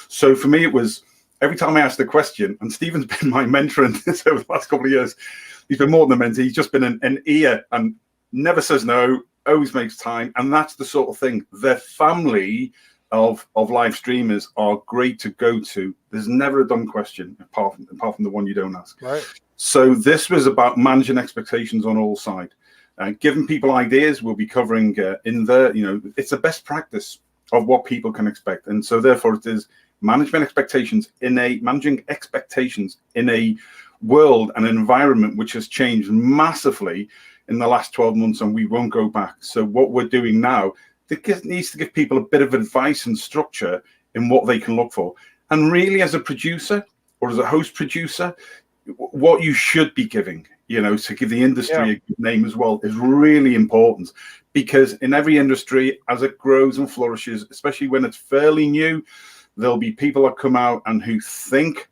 So for me, it was every time I asked a question, and Steven's been my mentor in this over the last couple of years. He's been more than a mentor. He's just been an ear and never says no, always makes time. And that's the sort of thing. The family of live streamers are great to go to. There's never a dumb question apart from the one you don't ask. Right. So this was about managing expectations on all sides. Giving people ideas, we'll be covering in there. It's a best practice of what people can expect, and so therefore it is managing expectations in a world and environment which has changed massively in the last 12 months, and we won't go back. So what we're doing now, it needs to give people a bit of advice and structure in what they can look for. And really, as a producer or as a host producer, what you should be giving, to give the industry a good name as well, is really important, because in every industry, as it grows and flourishes, especially when it's fairly new, there'll be people that come out and who think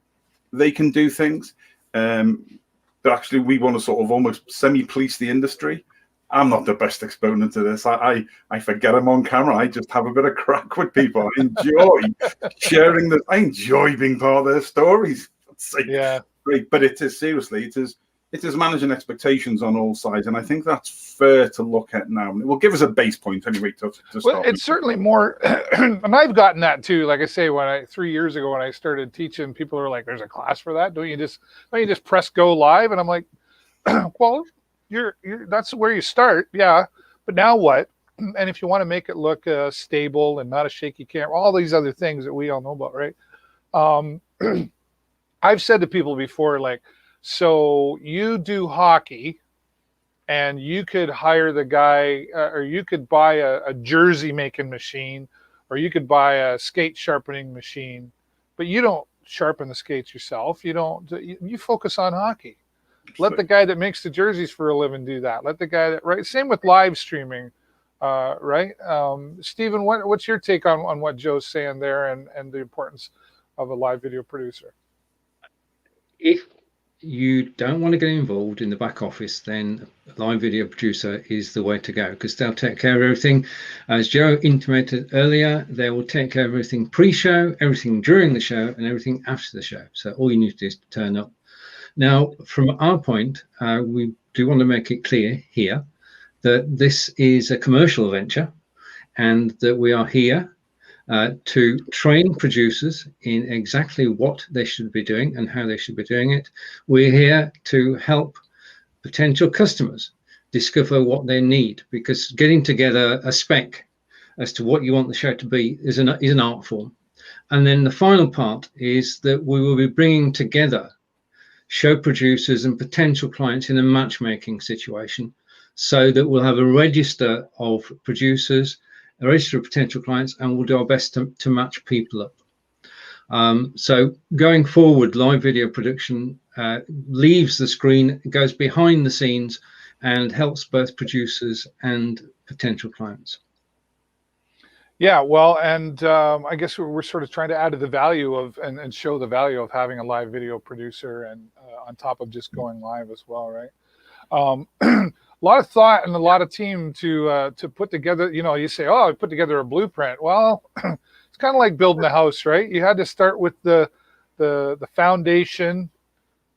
they can do things. But actually, we want to sort of almost semi-police the industry. I'm not the best exponent to this. I forget I'm on camera. I just have a bit of crack with people. I enjoy sharing this. I enjoy being part of their stories. Yeah. Great. But it is managing expectations on all sides. And I think that's fair to look at now. It will give us a base point anyway to start. Well, it's certainly more, and I've gotten that too. Like I say, 3 years ago when I started teaching, people are like, "There's a class for that? Don't you just press go live?" And I'm like, "Well, that's where you start, yeah. But now what? And if you want to make it look stable and not a shaky camera, all these other things that we all know about, right?" I've said to people before, like, so you do hockey, and you could hire the guy, or you could buy a jersey making machine, or you could buy a skate sharpening machine, but you don't sharpen the skates yourself. You focus on hockey. Let the guy that makes the jerseys for a living do that. Let the guy right. Same with live streaming, right? Steven, what's your take on what Joe's saying there and the importance of a live video producer? If you don't want to get involved in the back office, then a live video producer is the way to go, because they'll take care of everything. As Joe intimated earlier, they will take care of everything pre-show, everything during the show, and everything after the show. So all you need to do is turn up. Now, from our point, we do want to make it clear here that this is a commercial venture, and that we are here to train producers in exactly what they should be doing and how they should be doing it. We're here to help potential customers discover what they need, because getting together a spec as to what you want the show to be is an art form. And then the final part is that we will be bringing together show producers and potential clients in a matchmaking situation, so that we'll have a register of producers, a register of potential clients, and we'll do our best to match people up. So going forward, live video production leaves the screen, goes behind the scenes, and helps both producers and potential clients. Yeah, well, and I guess we're sort of trying to add to the value of and show the value of having a live video producer, and on top of just going live as well, right? A lot of thought and a lot of team to put together. You know, you say, "Oh, I put together a blueprint." Well, it's kind of like building a house, right? You had to start with the foundation,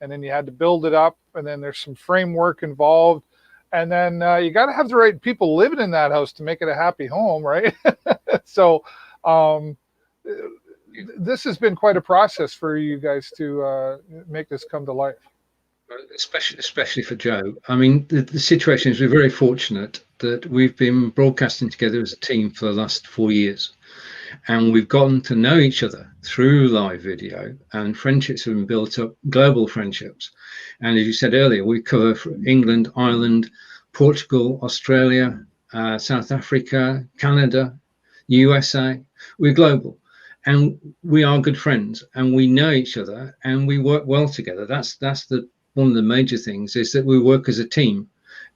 and then you had to build it up, and then there's some framework involved. And then you got to have the right people living in that house to make it a happy home, right? So this has been quite a process for you guys to make this come to life. Especially for Joe. I mean, the situation is we're very fortunate that we've been broadcasting together as a team for the last 4 years. And we've gotten to know each other through live video, and friendships have been built up, global friendships. And as you said earlier, we cover England, Ireland, Portugal, Australia, South Africa, Canada, USA. We're global, and we are good friends, and we know each other, and we work well together. That's one of the major things, is that we work as a team,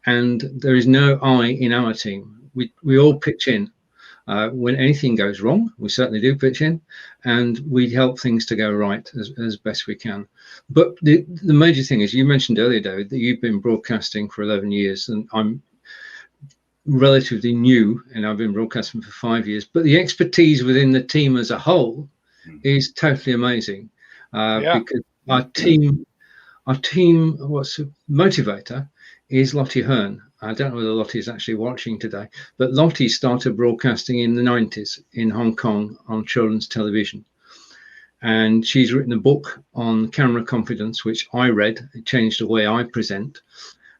and there is no I in our team. We all pitch in. When anything goes wrong, we certainly do pitch in, and we help things to go right as best we can. But the major thing is, you mentioned earlier, David, that you've been broadcasting for 11 years, and I'm relatively new, and I've been broadcasting for 5 years. But the expertise within the team as a whole is totally amazing, because our team, what's a motivator, is Lottie Hearn. I don't know whether Lottie is actually watching today, but Lottie started broadcasting in the 90s in Hong Kong on children's television. And she's written a book on camera confidence, which I read. It changed the way I present.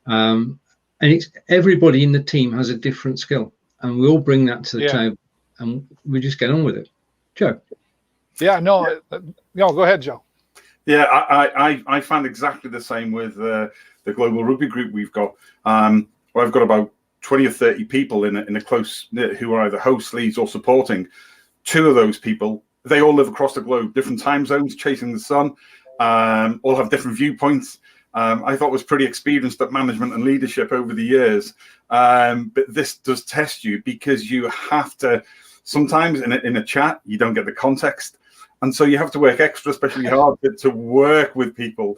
And it's everybody in the team has a different skill, and we all bring that to the table, and we just get on with it. Joe? Yeah, no, go ahead, Joe. Yeah, I found exactly the same with the global rugby group we've got. I've got about 20 or 30 people in a close knit who are either hosts, leads, or supporting. 2 of those people, they all live across the globe, different time zones, chasing the sun, all have different viewpoints. I thought was pretty experienced at management and leadership over the years. But this does test you, because you have to, sometimes in a chat, you don't get the context. And so you have to work extra, especially hard to work with people.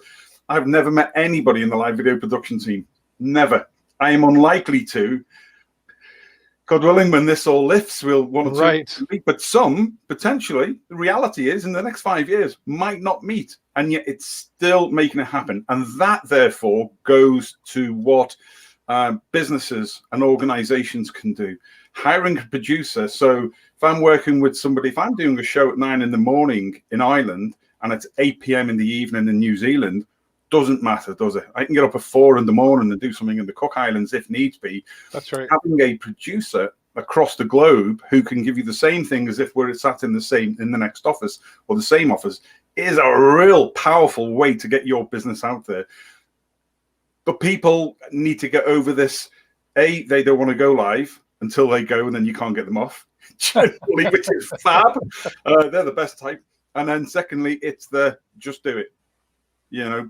I've never met anybody in the live video production team. Never. I am unlikely to. God willing, when this all lifts, we'll want to. Right. But some, potentially, the reality is in the next 5 years, might not meet. And yet it's still making it happen. And that, therefore, goes to what businesses and organizations can do. Hiring a producer. So if I'm working with somebody, if I'm doing a show at 9 in the morning in Ireland and it's 8 p.m. in the evening in New Zealand, doesn't matter, does it? I can get up at 4 in the morning and do something in the Cook Islands if needs be. That's right. Having a producer across the globe who can give you the same thing as if we're sat in the next office or the same office is a real powerful way to get your business out there. But people need to get over this. They don't want to go live until they go, and then you can't get them off. Generally, which is fab. They're the best type. And then secondly, it's the just do it.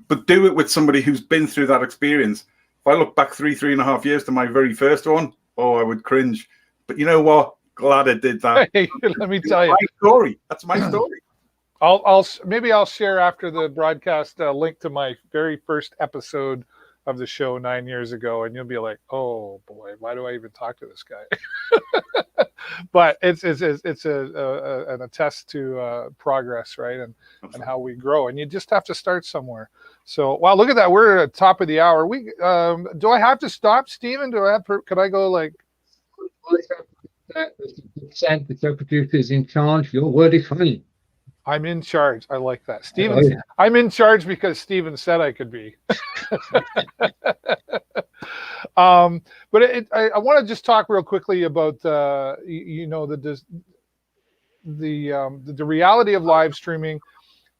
But do it with somebody who's been through that experience. If I look back 3.5 years to my very first one, I would cringe. But you know what? Glad I did that. Hey, let me tell you. My story. That's my story. Maybe I'll share after the broadcast a link to my very first episode of the show 9 years ago, and you'll be like, oh boy, why do I even talk to this guy? But it's an attest to progress, right? And how we grow, and you just have to start somewhere. So, wow, look at that. We're at the top of the hour. We do I have to stop, Steven? Could I go like? The co-producer is in charge. Your word is final. I'm in charge. I like that. Steven, I'm in charge because Steven said I could be. But I want to just talk real quickly about the reality of live streaming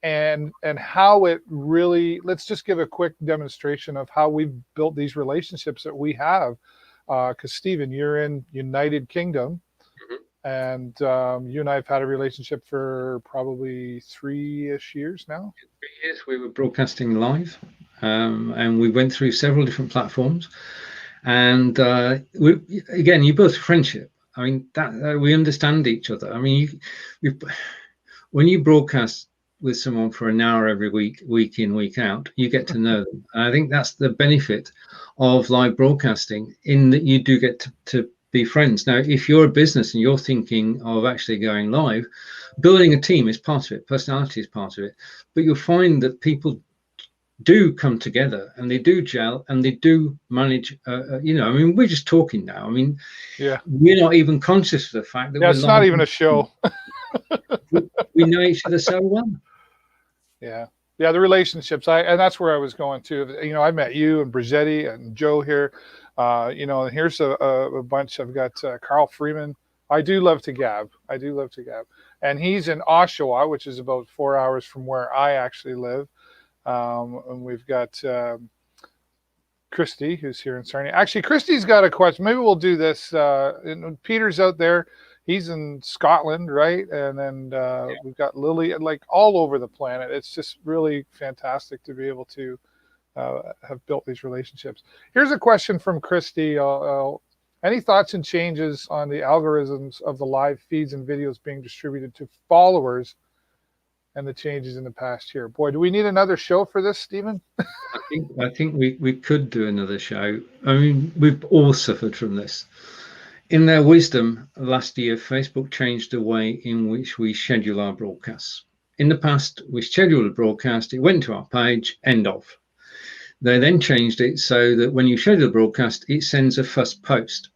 and how it really. Let's just give a quick demonstration of how we've built these relationships that we have. Because Steven, you're in United Kingdom, and you and I have had a relationship for probably 3-ish years now. 3 years we were broadcasting live, and we went through several different platforms. And again, you built a friendship. I mean, that we understand each other. I mean, when you broadcast with someone for an hour every week in, week out, you get to know them. And I think that's the benefit of live broadcasting, in that you do get to be friends. Now, if you're a business and you're thinking of actually going live, building a team is part of it, personality is part of it, but you'll find that people do come together and they do gel and they do manage, I mean, we're just talking now. I mean, yeah, we're not even conscious of the fact that it's not even a show. we know each other so well. Yeah, the relationships. And that's where I was going to. I met you and Brigetti and Joe here. Here's a bunch. I've got Carl Freeman. I do love to gab. And he's in Oshawa, which is about 4 hours from where I actually live. And we've got Christy, who's here in Sarnia. Actually, Christy's got a question. Maybe we'll do this. Peter's out there. He's in Scotland, right? And then we've got Lily, like all over the planet. It's just really fantastic to be able to have built these relationships. Here's a question from Christy. Any thoughts and changes on the algorithms of the live feeds and videos being distributed to followers and the changes in the past year? Boy, do we need another show for this, Steven? I think we could do another show. I mean, we've all suffered from this. In their wisdom, last year, Facebook changed the way in which we schedule our broadcasts. In the past, we scheduled a broadcast, it went to our page, end of. They then changed it so that when you schedule a broadcast, it sends a first post.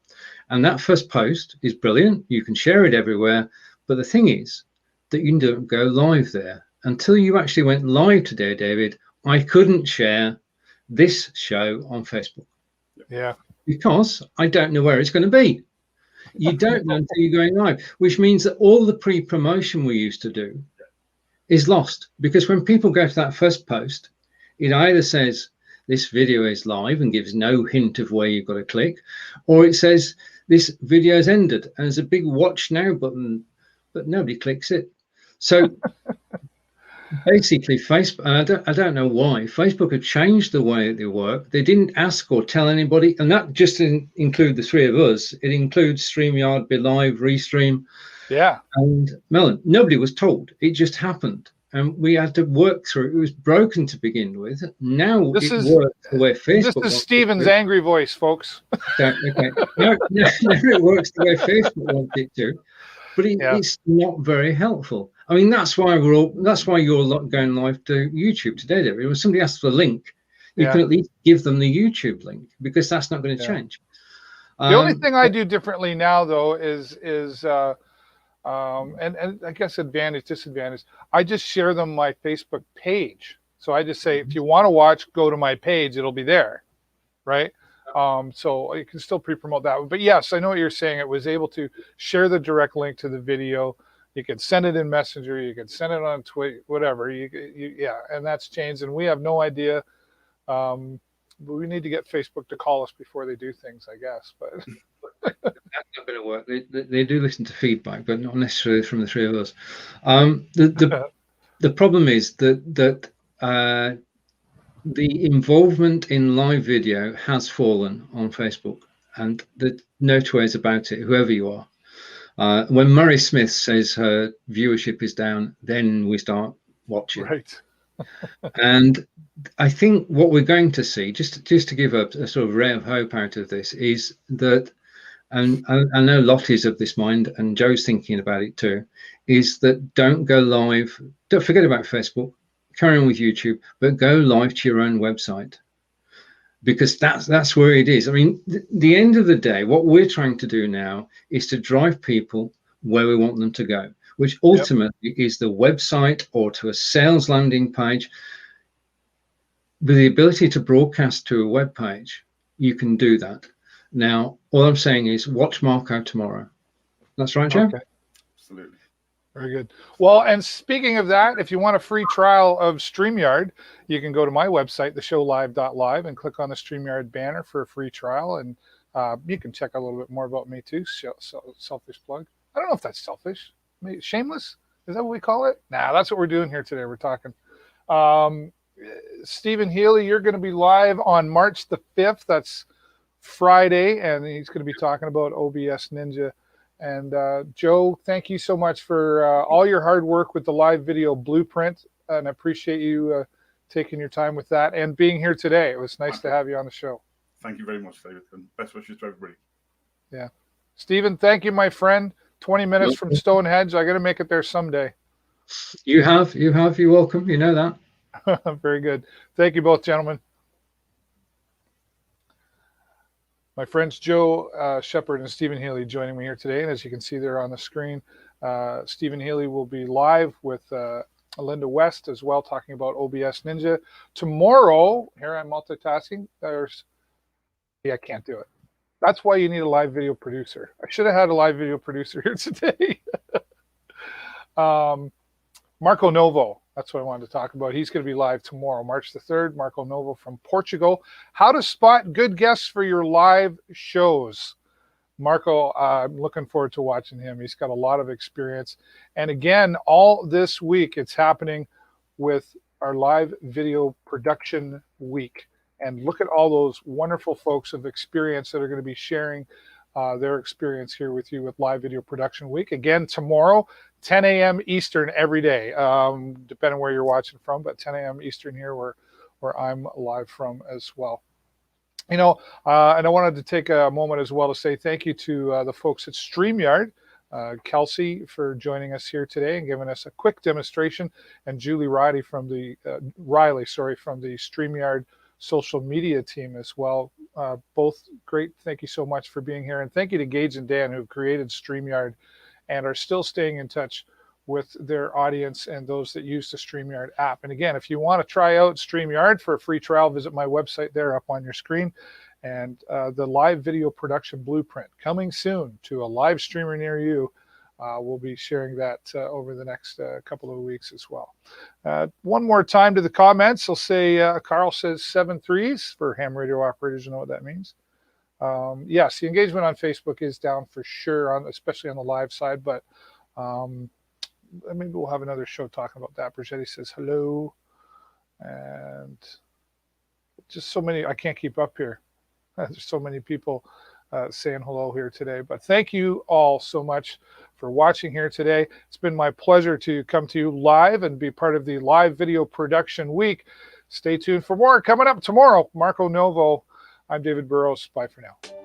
And that first post is brilliant. You can share it everywhere. But the thing is that you don't go live there. Until you actually went live today, David, I couldn't share this show on Facebook. Yeah. Because I don't know where it's going to be. You don't know until you're going live, which means that all the pre-promotion we used to do is lost. Because when people go to that first post, it either says this video is live and gives no hint of where you've got to click, or it says this video has ended and there's a big watch now button, but nobody clicks it. So basically Facebook, and I don't know why, Facebook had changed the way they work. They didn't ask or tell anybody, and that just didn't include the three of us. It includes StreamYard, BeLive, Restream, and Melon. Nobody was told. It just happened. And we had to work through it. It was broken to begin with. Now works the way Facebook. This is Steven's angry voice, folks. Okay. No, it works the way Facebook wants it to, but it's not very helpful. I mean, that's why you're going live to YouTube today, David. When somebody asks for a link, you can at least give them the YouTube link, because that's not going to change. The only thing I do differently now, though, is and I guess advantage, disadvantage, I just share them my Facebook page. So I just say, if you want to watch, go to my page, it'll be there, right? So you can still pre-promote that. But yes, I know what you're saying. It was able to share the direct link to the video. You could send it in Messenger. You could send it on Twitter, whatever. And that's changed. And we have no idea. But we need to get Facebook to call us before they do things, I guess. But that's not going to work. They do listen to feedback, but not necessarily from the three of us. The problem is that the involvement in live video has fallen on Facebook, and there's no two ways about it, whoever you are. When Murray Smith says her viewership is down, then we start watching. Right. And I think what we're going to see, just to give a sort of ray of hope out of this, is that, and I know Lottie's of this mind, and Joe's thinking about it too, is that don't go live, don't forget about Facebook, carry on with YouTube, but go live to your own website, because that's where it is. I mean, the end of the day, what we're trying to do now is to drive people where we want them to go, which ultimately is the website or to a sales landing page. With the ability to broadcast to a web page, you can do that. Now, all I'm saying is watch Marco tomorrow. That's right, Joe? Okay. Absolutely. Very good. Well, and speaking of that, if you want a free trial of StreamYard, you can go to my website, theshowlive.live, and click on the StreamYard banner for a free trial. And you can check out a little bit more about me too. Selfish plug. I don't know if that's selfish. Maybe shameless? Is that what we call it? Nah, that's what we're doing here today. We're talking. Stephen Healy, you're going to be live on March the 5th. That's Friday, and he's going to be talking about OBS.Ninja. And Joe, thank you so much for all your hard work with the live video blueprint, and I appreciate you taking your time with that and being here today. It was nice to have you on the show. Thank you very much, David, and best wishes to everybody. Yeah. Stephen, thank you, my friend. 20 minutes from Stonehenge. I got to make it there someday. You have. You're welcome. You know that. Very good. Thank you both, gentlemen. My friends Joe Sheppard and Stephen Healy joining me here today. And as you can see there on the screen, Stephen Healy will be live with Linda West as well, talking about OBS.Ninja. Tomorrow, here I'm multitasking, I can't do it. That's why you need a live video producer. I should have had a live video producer here today. Marco Novo, that's what I wanted to talk about. He's going to be live tomorrow, March the 3rd. Marco Novo from Portugal. How to spot good guests for your live shows. Marco, I'm looking forward to watching him. He's got a lot of experience. And again, all this week, it's happening with our live video production week. And look at all those wonderful folks of experience that are going to be sharing their experience here with you with Live Video Production Week. Again, tomorrow, 10 a.m. Eastern every day, depending where you're watching from, but 10 a.m. Eastern here where I'm live from as well. You know, and I wanted to take a moment as well to say thank you to the folks at StreamYard, Kelsey for joining us here today and giving us a quick demonstration, and Julie Riley from the StreamYard social media team as well. Both great. Thank you so much for being here. And thank you to Gage and Dan, who've created StreamYard and are still staying in touch with their audience and those that use the StreamYard app. And again, if you want to try out StreamYard for a free trial, visit my website there up on your screen. And the live video production blueprint coming soon to a live streamer near you. We'll be sharing that over the next couple of weeks as well. One more time to the comments. I'll say Carl says 7 threes for ham radio operators. You know what that means. Yes, the engagement on Facebook is down for sure, especially on the live side. But maybe we'll have another show talking about that. Brigetti says hello. And just so many, I can't keep up here. There's so many people saying hello here today. But thank you all so much for watching here today. It's been my pleasure to come to you live and be part of the Live Video Production Week. Stay tuned for more coming up tomorrow. Marco Novo. I'm David Burrows. Bye for now.